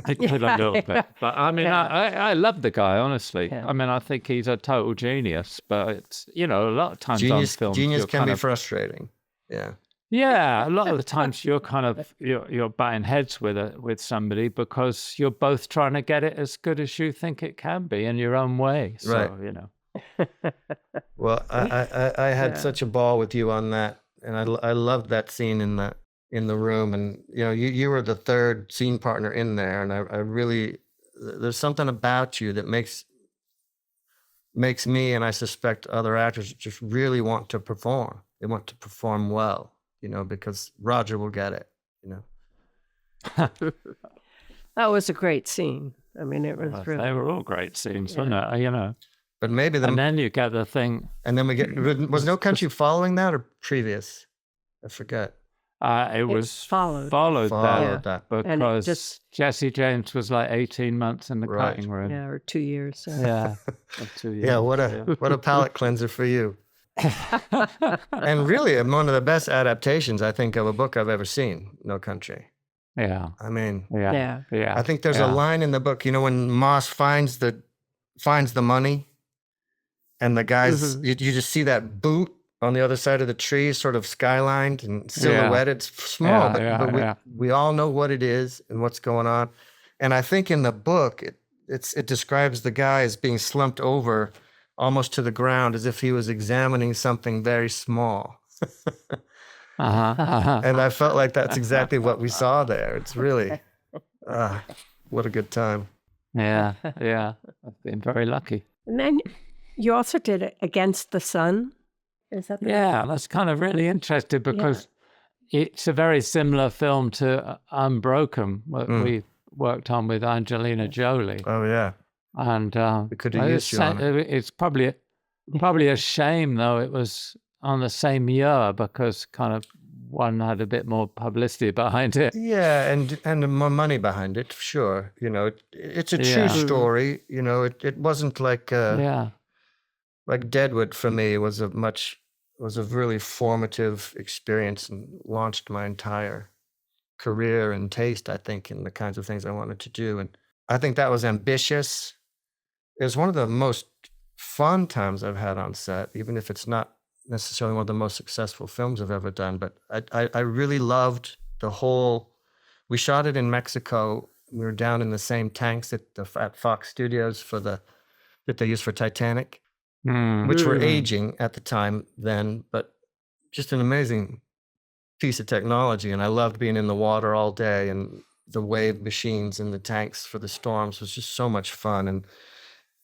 I could a little bit. But I mean, I love the guy, honestly. Yeah. I mean, I think he's a total genius, but it's, a lot of times on films. Genius can be frustrating. Yeah. Yeah, a lot of the times you're kind of you're butting heads with somebody because you're both trying to get it as good as you think it can be in your own way. So, right. Well, I had such a ball with you on that, and I loved that scene in the room, and you were the third scene partner in there, and I really, there's something about you that makes me, and I suspect other actors, just really want to perform. They want to perform well. Because Roger will get it, That was a great scene. I mean, it was really... They were all great scenes, weren't it? But maybe and then you get the thing... And then we get... Was No Country following that or previous? I forget. It was followed that because Jesse James was like 18 months in the cutting room. Yeah, or 2 years. So. Yeah. 2 years. Yeah, what a palate cleanser for you. And really one of the best adaptations, I think, of a book I've ever seen, No Country. Yeah. I mean, yeah. I think there's a line in the book, when Moss finds the money and the guys, you just see that boot on the other side of the tree, sort of skylined and silhouetted. It's small, but we all know what it is and what's going on. And I think in the book, it describes the guy as being slumped over almost to the ground as if he was examining something very small. And I felt like that's exactly what we saw there. It's really, what a good time. Yeah. I've been very lucky. And then you also did it Against the Sun. Is that Yeah, that's kind of really interesting because it's a very similar film to Unbroken, what we worked on with Angelina Jolie. Oh, yeah. And we could have used you on it. It's probably a shame, though, it was on the same year because kind of one had a bit more publicity behind it. Yeah, and more money behind it, sure. You know, it's a true story. You know, it wasn't like like Deadwood for me was a really formative experience and launched my entire career and taste, I think, in the kinds of things I wanted to do. And I think that was ambitious. It was one of the most fun times I've had on set, even if it's not necessarily one of the most successful films I've ever done. But I really loved the whole. We shot it in Mexico. We were down in the same tanks at Fox Studios that they used for Titanic, which were aging at the time then, but just an amazing piece of technology. And I loved being in the water all day, and the wave machines in the tanks for the storms was just so much fun.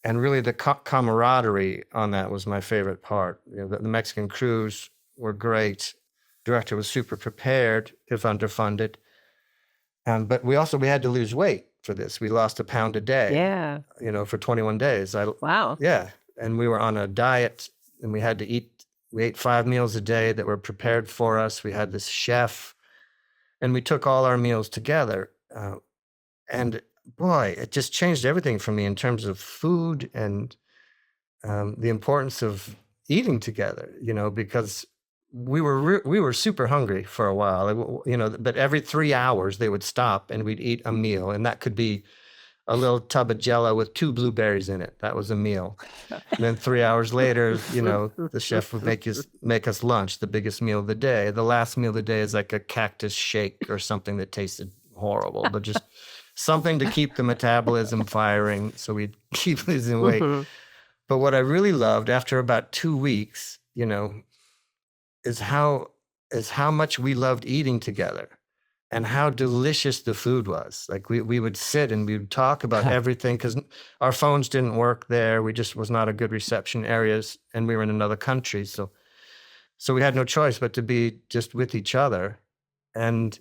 And really the camaraderie on that was my favorite part. You know, the Mexican crews were great. Director was super prepared, if underfunded. But we had to lose weight for this. We lost 1 pound a day. Yeah. You know, for 21 days. Wow. Yeah. And we were on a diet, and we had to eat. We ate 5 meals a day that were prepared for us. We had this chef, and we took all our meals together. And boy, it just changed everything for me in terms of food and the importance of eating together, you know, because we were super hungry for a while, you know, but every 3 hours they would stop and we'd eat a meal, and that could be a little tub of Jell-O with 2 blueberries in it. That was a meal. And then 3 hours later, you know, the chef would make us lunch, the biggest meal of the day. The last meal of the day is like a cactus shake or something that tasted horrible, but just something to keep the metabolism firing so we'd keep losing weight. But what I really loved after about 2 weeks, you know, is how much we loved eating together and how delicious the food was. Like we would sit and we would talk about everything because our phones didn't work there. We just was not a good reception areas, and we were in another country. So we had no choice but to be just with each other. And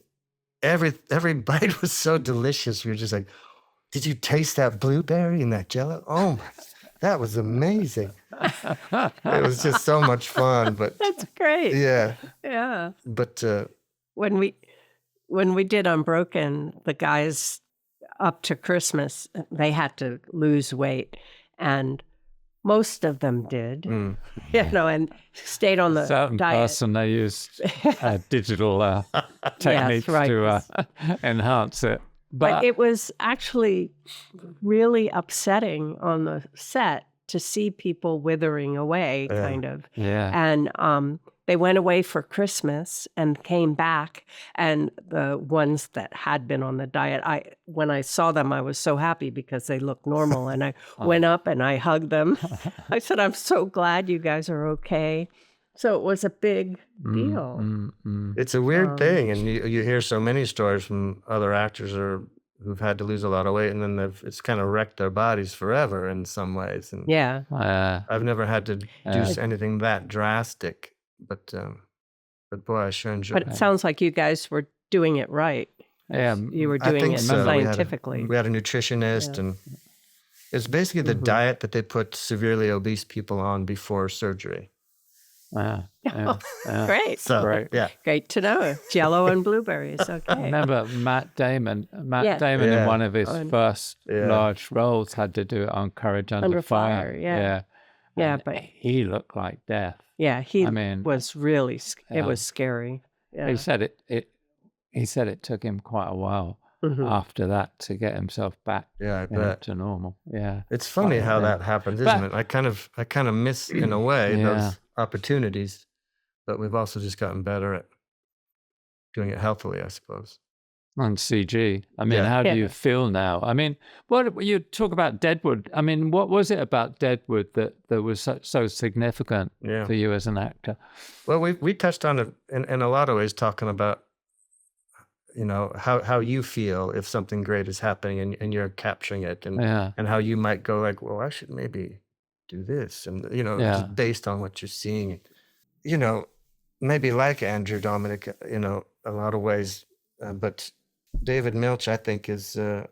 every bite was so delicious. We were just like, did you taste that blueberry and that Jell-O? Oh, that was amazing. It was just so much fun. But that's great. Yeah. Yeah. But when we did Unbroken, the guys up to Christmas, they had to lose weight, and most of them did, you know, and stayed on the certain diet. person they used digital techniques to enhance it. But it was actually really upsetting on the set to see people withering away, kind of. Yeah. And they went away for Christmas and came back, and the ones that had been on the diet, when I saw them, I was so happy because they looked normal, and I went up and I hugged them. I said, I'm so glad you guys are okay. So it was a big deal. It's a weird thing, and you hear so many stories from other actors who've had to lose a lot of weight, and then it's kind of wrecked their bodies forever in some ways. And I've never had to do anything that drastic. But boy, I sure enjoyed it. But it sounds like you guys were doing it right. Yeah, you were doing it scientifically. We had a nutritionist, and it's basically the diet that they put severely obese people on before surgery. Great. So, Great to know. Jell-O and blueberries. Okay. I remember Matt Damon in one of his first large roles had to do it on Courage Under Fire. Yeah, but he looked like death. Yeah, was really, it was scary. Yeah. He said it took him quite a while after that to get himself back to normal. Yeah. It's funny how that happens, isn't it? I kind of miss, in a way, those opportunities. but we've also just gotten better at doing it healthily, I suppose. On CG. I mean, Yeah. how do Yeah. you feel now? I mean, what you talk about Deadwood. I mean, what was it about Deadwood that was so significant Yeah. for you as an actor? Well, we touched on it in a lot of ways, talking about, you know, how you feel if something great is happening and you're capturing it, and Yeah. and how you might go like, well, I should maybe do this, and you know, Yeah. just based on what you're seeing, you know, maybe like Andrew Dominic, you know, a lot of ways, but David Milch, I think, is a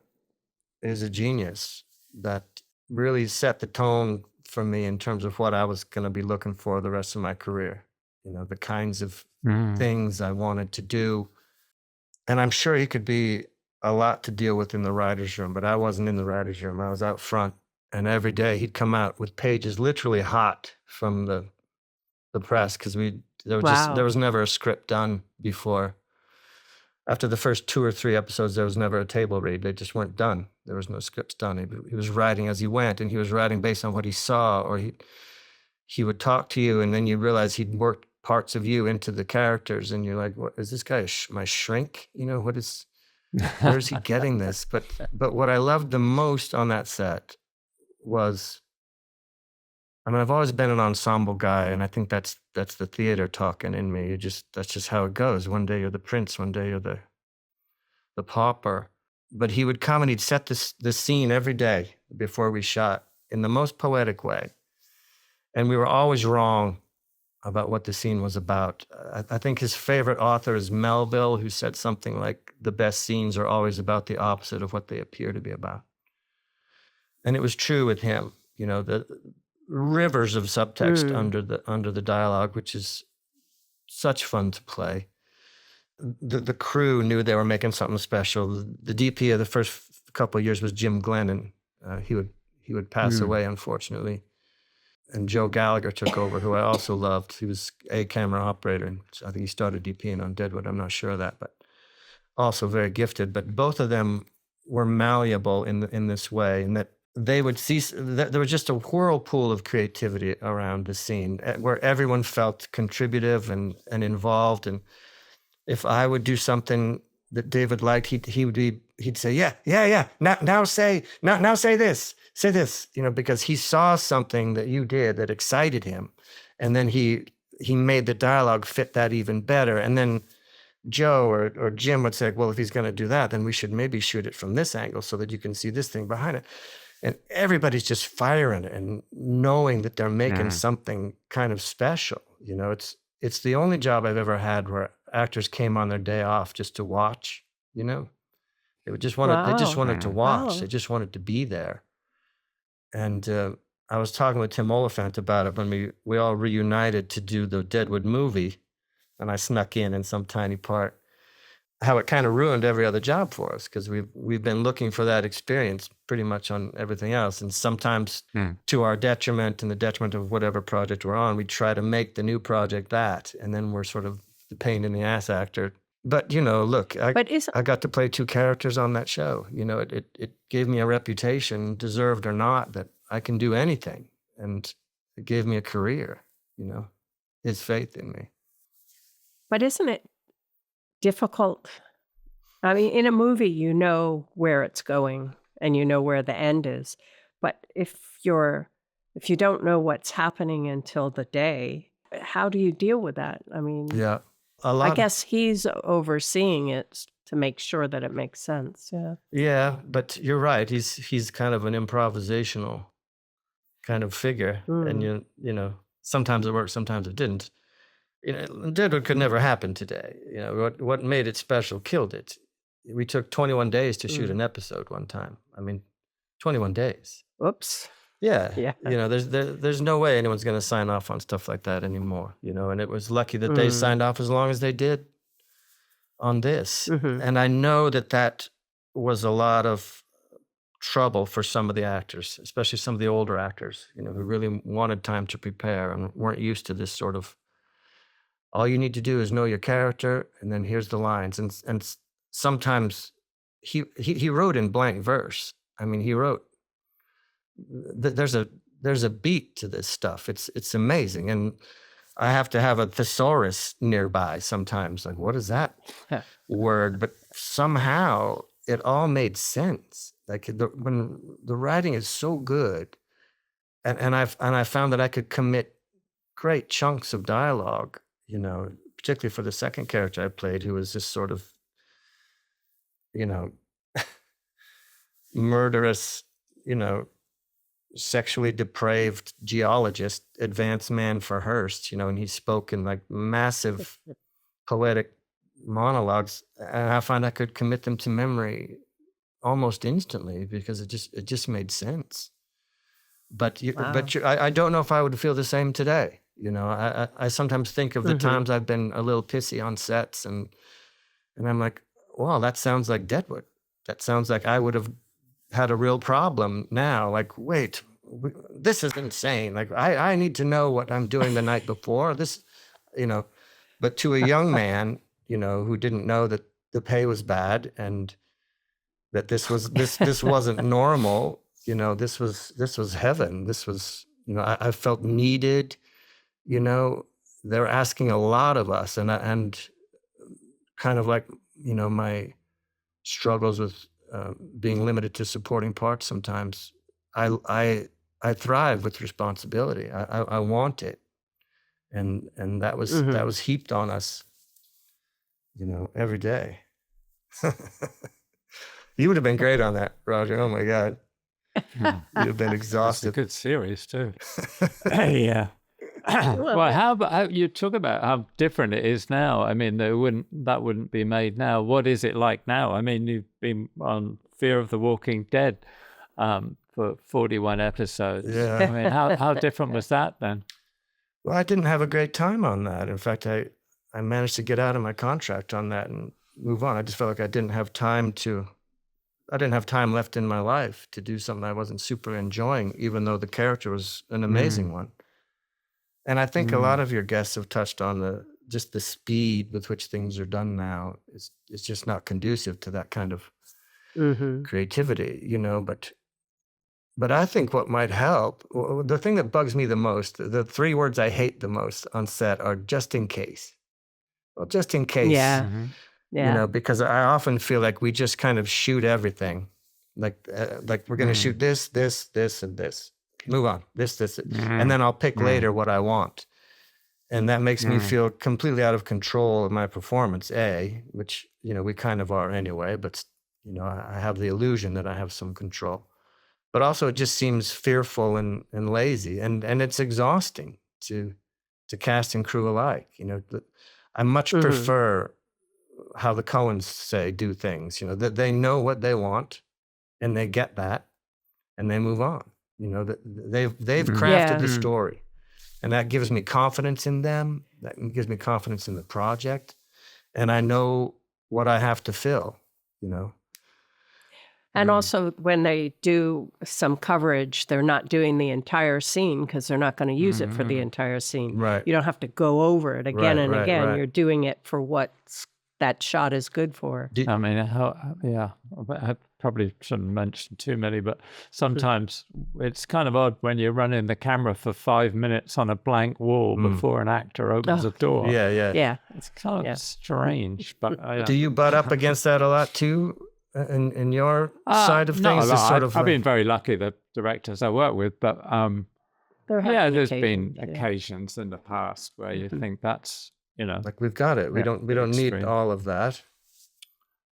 genius that really set the tone for me in terms of what I was going to be looking for the rest of my career. You know, the kinds of Mm. things I wanted to do. And I'm sure he could be a lot to deal with in the writer's room, but I wasn't in the writer's room. I was out front, and every day he'd come out with pages literally hot from the press, because there Wow. was never a script done before. After the first 2 or 3 episodes, there was never a table read. They just weren't done. There was no scripts done. He was writing as he went, and he was writing based on what he saw, or he would talk to you, and then you realize he'd worked parts of you into the characters, and you're like, what is this guy, my shrink? You know, where is he getting this? But what I loved the most on that set was, I mean, I've always been an ensemble guy, and I think that's the theater talking in me. That's just how it goes. One day you're the prince, one day you're the pauper. But he would come and he'd set this scene every day before we shot in the most poetic way. And we were always wrong about what the scene was about. I think his favorite author is Melville, who said something like, the best scenes are always about the opposite of what they appear to be about. And it was true with him. You know, the rivers of subtext under the dialogue, which is such fun to play. The crew knew they were making something special. The DP of the first couple of years was Jim Glennon. He would pass away, unfortunately. And Joe Gallagher took over, who I also loved. He was a camera operator, and I think he started DPing on Deadwood. I'm not sure of that, but also very gifted. But both of them were malleable in this way, in that they would see that there was just a whirlpool of creativity around the scene, where everyone felt contributive and involved. And if I would do something that David liked, he'd say, yeah. Now say this, you know, because he saw something that you did that excited him, and then he made the dialogue fit that even better. And then Joe or Jim would say, well, if he's going to do that, then we should maybe shoot it from this angle so that you can see this thing behind it. And everybody's just firing and knowing that they're making something kind of special. You know, it's the only job I've ever had where actors came on their day off just to watch. You know, they just wanted to watch. Wow. They just wanted to be there. And I was talking with Tim Oliphant about it when we all reunited to do the Deadwood movie, and I snuck in some tiny part. How it kind of ruined every other job for us, because we've been looking for that experience pretty much on everything else, and sometimes to our detriment and the detriment of whatever project we're on, we try to make the new project that, and then we're sort of the pain in the ass actor. But you know, look, I got to play 2 characters on that show. You know, it gave me a reputation, deserved or not, that I can do anything, and it gave me a career. You know, his faith in me. But isn't it difficult? I mean, in a movie, you know where it's going and you know where the end is. But if you don't know what's happening until the day, how do you deal with that? I mean, Yeah, I guess he's overseeing it to make sure that it makes sense. Yeah. Yeah, but you're right. He's kind of an improvisational kind of figure, and you know, sometimes it worked, sometimes it didn't. You know, Deadwood could never happen today. You know, what made it special killed it. We took 21 days to shoot an episode one time. I mean, 21 days. Whoops. Yeah. Yeah. You know, there's no way anyone's going to sign off on stuff like that anymore, you know, and it was lucky that they signed off as long as they did on this. And I know that was a lot of trouble for some of the actors, especially some of the older actors, you know, who really wanted time to prepare and weren't used to this sort of, all you need to do is know your character, and then here's the lines. And sometimes he wrote in blank verse. I mean, he wrote, there's a beat to this stuff. It's amazing. And I have to have a thesaurus nearby sometimes. Like, what is that word? But somehow it all made sense. Like when the writing is so good, and I found that I could commit great chunks of dialogue, you know, particularly for the second character I played, who was this sort of, you know, murderous, you know, sexually depraved geologist, advanced man for Hearst, you know, and he spoke in like massive poetic monologues, and I found I could commit them to memory almost instantly because it just made sense. But I don't know if I would feel the same today. You know, I sometimes think of the times I've been a little pissy on sets, and I'm like, wow, that sounds like Deadwood. That sounds like I would have had a real problem now. Like, wait, this is insane. Like, I need to know what I'm doing the night before. This, you know, but to a young man, you know, who didn't know that the pay was bad and that this wasn't normal, you know, this was heaven. This was, you know, I felt needed, you know, they're asking a lot of us, and kind of like, you know, my struggles with being limited to supporting parts sometimes, I thrive with responsibility. I want it, and that was heaped on us, you know, every day. You would have been great on that, Roger. Oh my God, you'd have been exhausted. It's a good series too. Yeah. Well, how about you talk about how different it is now? I mean, that wouldn't be made now. What is it like now? I mean, you've been on Fear of the Walking Dead for 41 episodes. Yeah. I mean, how different was that then? Well, I didn't have a great time on that. In fact, I managed to get out of my contract on that and move on. I just felt like I didn't have time left in my life to do something I wasn't super enjoying, even though the character was an amazing one. And I think a lot of your guests have touched on just the speed with which things are done now is just not conducive to that kind of creativity, you know. But I think what might help, the thing that bugs me the most, the 3 words I hate the most on set are just in case. Well, just in case. Yeah. You know, because I often feel like we just kind of shoot everything. Like we're going to shoot this, and this. Move on, this, and then I'll pick later what I want. And that makes me feel completely out of control of my performance, which, you know, we kind of are anyway, but, you know, I have the illusion that I have some control. But also it just seems fearful and lazy, and it's exhausting to cast and crew alike. You know, I much prefer how the Coens do things, you know, that they know what they want and they get that and they move on. You know, that they've crafted the story, and that gives me confidence in them. That gives me confidence in the project, and I know what I have to fill, you know. And also, when they do some coverage, they're not doing the entire scene because they're not going to use it for the entire scene. Right. You don't have to go over it again and again. Right. You're doing it for what that shot is good for. I mean, I probably shouldn't mention too many, but sometimes it's kind of odd when you're running the camera for 5 minutes on a blank wall before an actor opens a door. Yeah. It's kind of strange. But do you butt up against that a lot too, in your side of not things? a lot. Sort of I've been very lucky, the directors I work with, but there's been occasions, occasions in the past where you think that's, you know, like we've got it. We don't need all of that.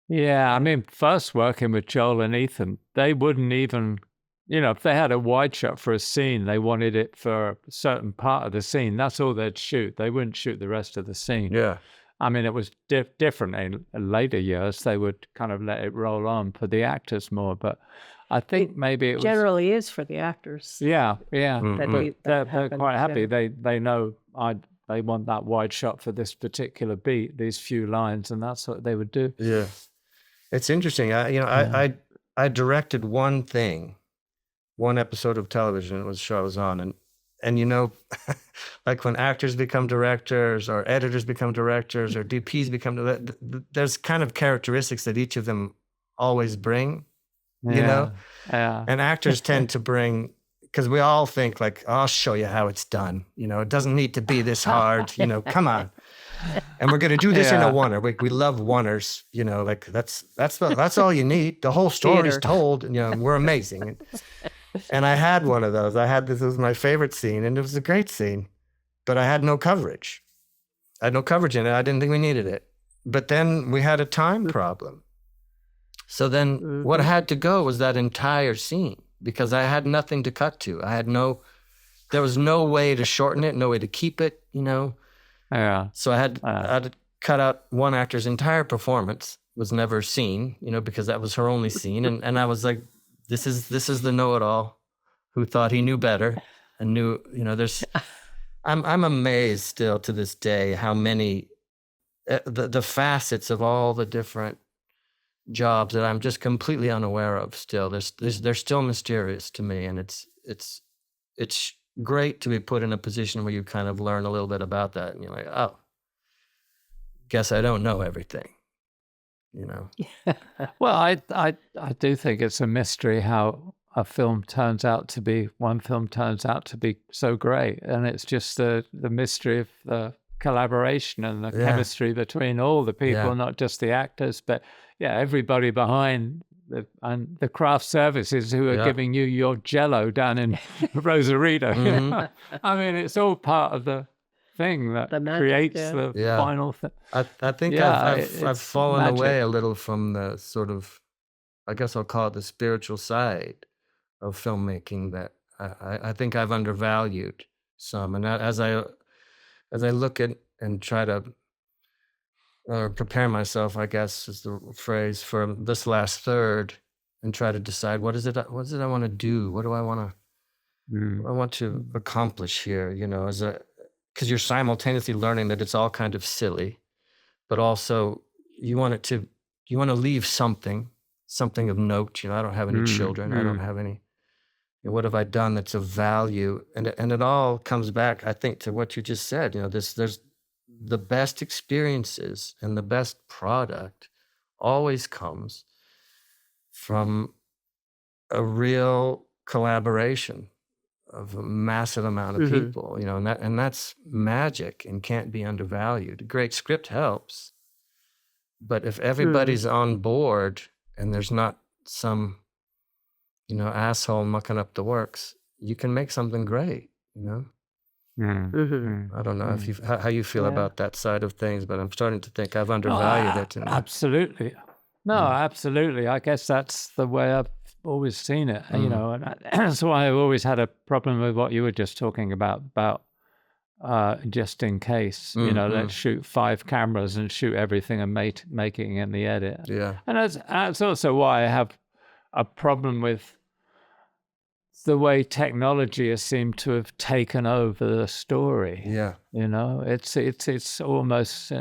Yeah, I mean, first working with Joel and Ethan, they wouldn't even, you know, if they had a wide shot for a scene, they wanted it for a certain part of the scene. That's all they'd shoot. They wouldn't shoot the rest of the scene. Yeah. I mean, it was different in later years. They would kind of let it roll on for the actors more. But I think maybe it generally is for the actors. Yeah. That They're happens, quite happy. They know they want that wide shot for this particular beat, these few lines, and that's what they would do. Yeah. It's interesting. I directed one episode of television. It was the show I was on, and you know, like when actors become directors or editors become directors or DPs become, there's kind of characteristics that each of them always bring, you know? Yeah. And actors tend to bring because we all think like, I'll show you how it's done. It doesn't need to be this hard. Come on. And we're going to do this in a oneer. We love oneers. Like that's all you need. The whole story is told. And, we're amazing. And I had one of those. This was my favorite scene, and it was a great scene, but I had no coverage. I had no coverage in it. I didn't think we needed it. But then we had a time problem. So then what had to go was that entire scene, because I had nothing to cut to. There was no way to shorten it, no way to keep it, Yeah. So I had to cut out one actor's entire performance, was never seen, because that was her only scene. And I was like, this is the know-it-all who thought he knew better and knew, I'm amazed still to this day how many, the facets of all the different jobs that I'm just completely unaware of still. They're still mysterious to me. And it's great to be put in a position where you kind of learn a little bit about that. And you're like, oh, guess I don't know everything. Well, I do think it's a mystery how one film turns out to be so great, and it's just the mystery of the collaboration and the chemistry between all the people, not just the actors, but everybody behind the craft services who are giving you your Jello down in Rosarito. I mean, it's all part of the thing that creates the final thing. I think I've fallen away a little from the sort of, I guess I'll call it the spiritual side of filmmaking that I think I've undervalued some. And as I look at and try to prepare myself, I guess is the phrase, for this last third, and try to decide what is it I want to do? What do I want to accomplish here? Because you're simultaneously learning that it's all kind of silly, but also you want to leave something of note. I don't have any children. I don't have any. What have I done that's of value? And it all comes back, I think, to what you just said. There's the best experiences and the best product always comes from a real collaboration of a massive amount of people, and that's magic and can't be undervalued. A great script helps, but if everybody's on board and there's not some, asshole mucking up the works, you can make something great, I don't know if how you feel about that side of things, but I'm starting to think I've undervalued it. Absolutely. No, absolutely. I guess that's the way I've always seen it, and that's why I've always had a problem with what you were just talking about just in case, let's shoot 5 cameras and shoot everything and making in the edit. Yeah. And that's also why I have a problem with the way technology has seemed to have taken over the story. Yeah. It's almost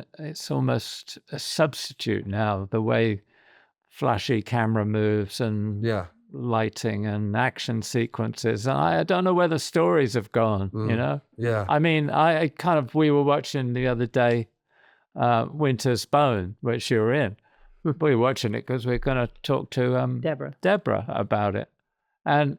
a substitute now, the way flashy camera moves and lighting and action sequences. And I don't know where the stories have gone, Yeah. I mean, we were watching the other day, Winter's Bone, which you were in. We were watching it because we're going to talk to Deborah about it. And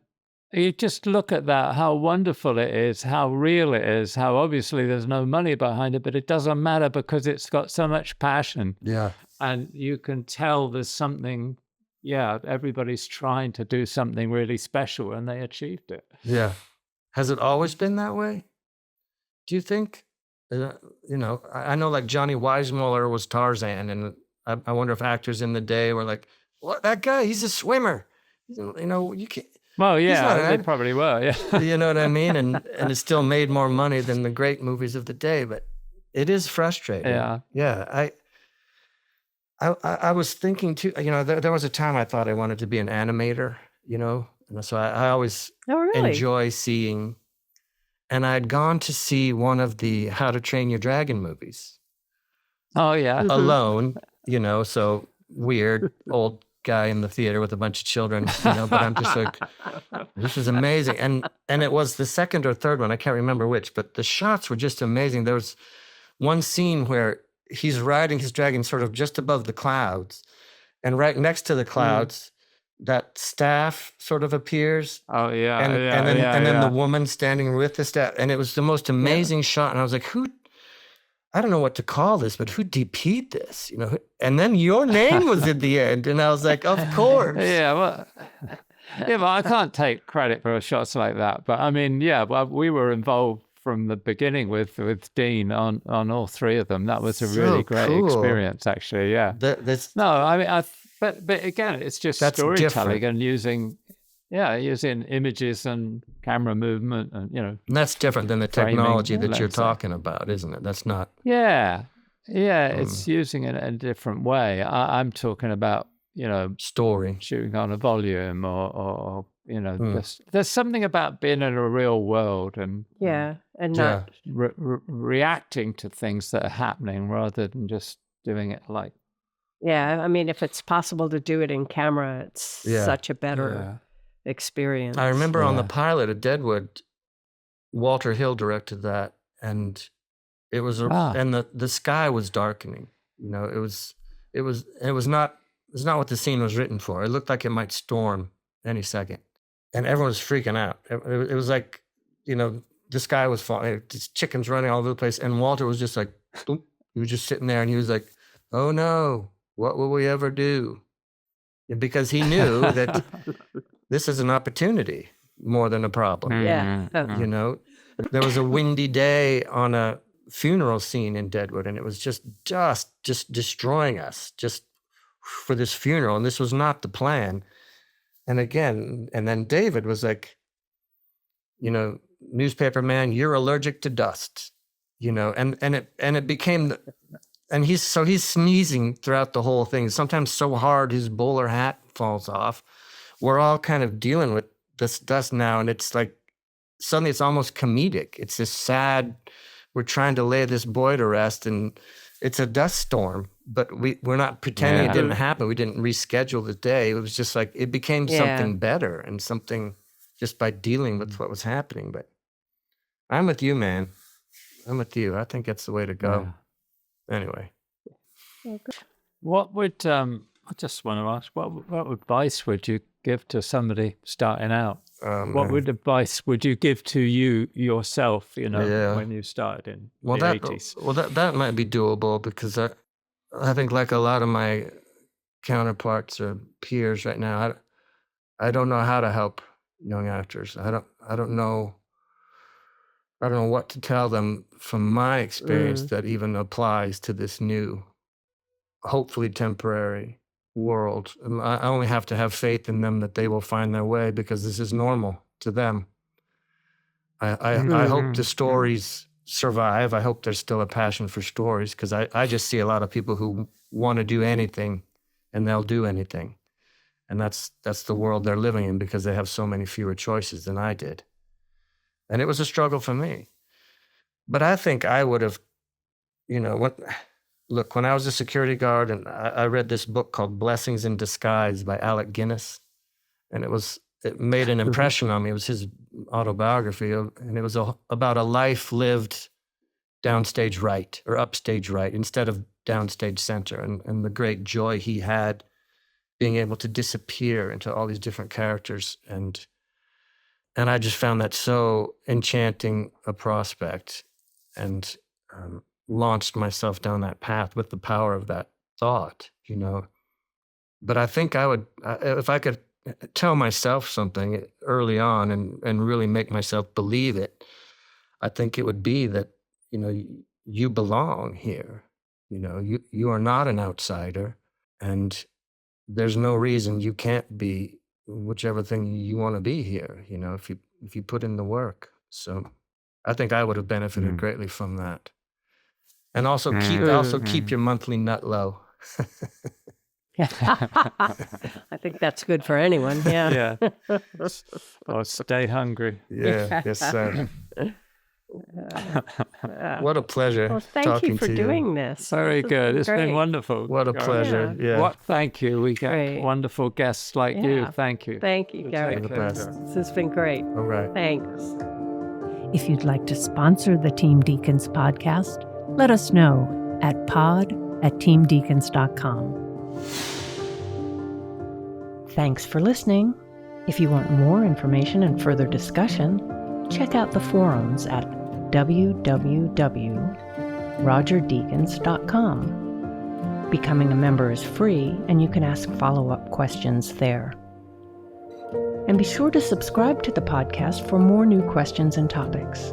you just look at that, how wonderful it is, how real it is, how obviously there's no money behind it, but it doesn't matter because it's got so much passion. Yeah. And you can tell there's something, everybody's trying to do something really special, and they achieved it. Yeah. Has it always been that way? Do you think? I know like Johnny Weissmuller was Tarzan, and I wonder if actors in the day were like, "What, that guy? He's a swimmer. You can't." Well, they probably were. Yeah. You know what I mean? And it still made more money than the great movies of the day, but it is frustrating. Yeah. Yeah. I was thinking too, there was a time I thought I wanted to be an animator, and so I always enjoy seeing, and I'd gone to see one of the How to Train Your Dragon movies. Oh, yeah. Alone, so weird, old guy in the theater with a bunch of children, but I'm just like, this is amazing. And it was the second or third one, I can't remember which, but the shots were just amazing. There was one scene where he's riding his dragon sort of just above the clouds, and right next to the clouds that staff sort of appears. Oh yeah, And then the woman standing with the staff. And it was the most amazing shot. And I was like, I don't know what to call this, but who DP'd this? You know, and then your name was at the end. And I was like, of course. Well, I can't take credit for shots like that. But I mean, well, we were involved from the beginning with Dean on all three of them. That was a really great experience, actually. Yeah. But again, it's just storytelling and using images and camera movement, and and that's different than the technology that you're talking about, isn't it? That's not. It's using it in a different way. I'm talking about story, shooting on a volume, or there's something about being in a real world and not reacting to things that are happening rather than just doing it like. Yeah, I mean, if it's possible to do it in camera, it's such a better experience. I remember on the pilot of Deadwood, Walter Hill directed that, and it was and the sky was darkening. It was not what the scene was written for. It looked like it might storm any second, and everyone was freaking out. It was like, the sky was falling, just chickens running all over the place, and Walter was just like, boom. He was just sitting there, and he was like, "Oh no, what will we ever do?" Because he knew that this is an opportunity more than a problem. Yeah. There was a windy day on a funeral scene in Deadwood, and it was just destroying us just for this funeral. And this was not the plan. And then David was like, newspaper man, you're allergic to dust, and it became, and he's sneezing throughout the whole thing, sometimes so hard his bowler hat falls off. We're all kind of dealing with this dust now, and it's like suddenly it's almost comedic. It's this sad, we're trying to lay this boy to rest, and it's a dust storm, but we're not pretending it didn't happen. We didn't reschedule the day. It was just like it became something better, and something just by dealing with what was happening. But I'm with you, man. I'm with you. I think that's the way to go. Anyway. What would I just want to ask, what advice would you give to somebody starting out? What advice would you give to you yourself, when you started in the 80s? Well, that might be doable, because I think, like a lot of my counterparts or peers right now, I don't know how to help young actors. I don't know what to tell them from my experience that even applies to this new, hopefully temporary world. I only have to have faith in them that they will find their way, because this is normal to them. I hope the stories survive. I hope there's still a passion for stories, because I just see a lot of people who want to do anything, and they'll do anything. And that's the world they're living in, because they have so many fewer choices than I did. And it was a struggle for me. But I think I would have, look, when I was a security guard, and I read this book called Blessings in Disguise by Alec Guinness, and it made an impression on me. It was his autobiography, and it was about a life lived downstage right, or upstage right, instead of downstage center, and the great joy he had being able to disappear into all these different characters. And I just found that so enchanting a prospect, and launched myself down that path with the power of that thought, But I think I would, if I could tell myself something early on and really make myself believe it, I think it would be that, you belong here. You are not an outsider, and there's no reason you can't be whichever thing you want to be here, if you put in the work. So I think I would have benefited greatly from that. And also keep your monthly nut low. I think that's good for anyone. Yeah. Or stay hungry. Yeah. Yes, sir. What a pleasure. Well, thank you for doing this. Very good. It's been wonderful. What a pleasure. Yeah. Thank you. We get wonderful guests like you. Thank you. Thank you, Garret. This has been great. All right. Thanks. If you'd like to sponsor the Team Deakins podcast, let us know at pod@teamdeakins.com. Thanks for listening. If you want more information and further discussion, check out the forums at www.rogerdeakins.com. Becoming a member is free, and you can ask follow-up questions there. And be sure to subscribe to the podcast for more new questions and topics.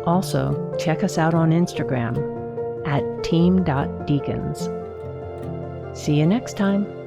Also, check us out on Instagram at team.deakins. See you next time.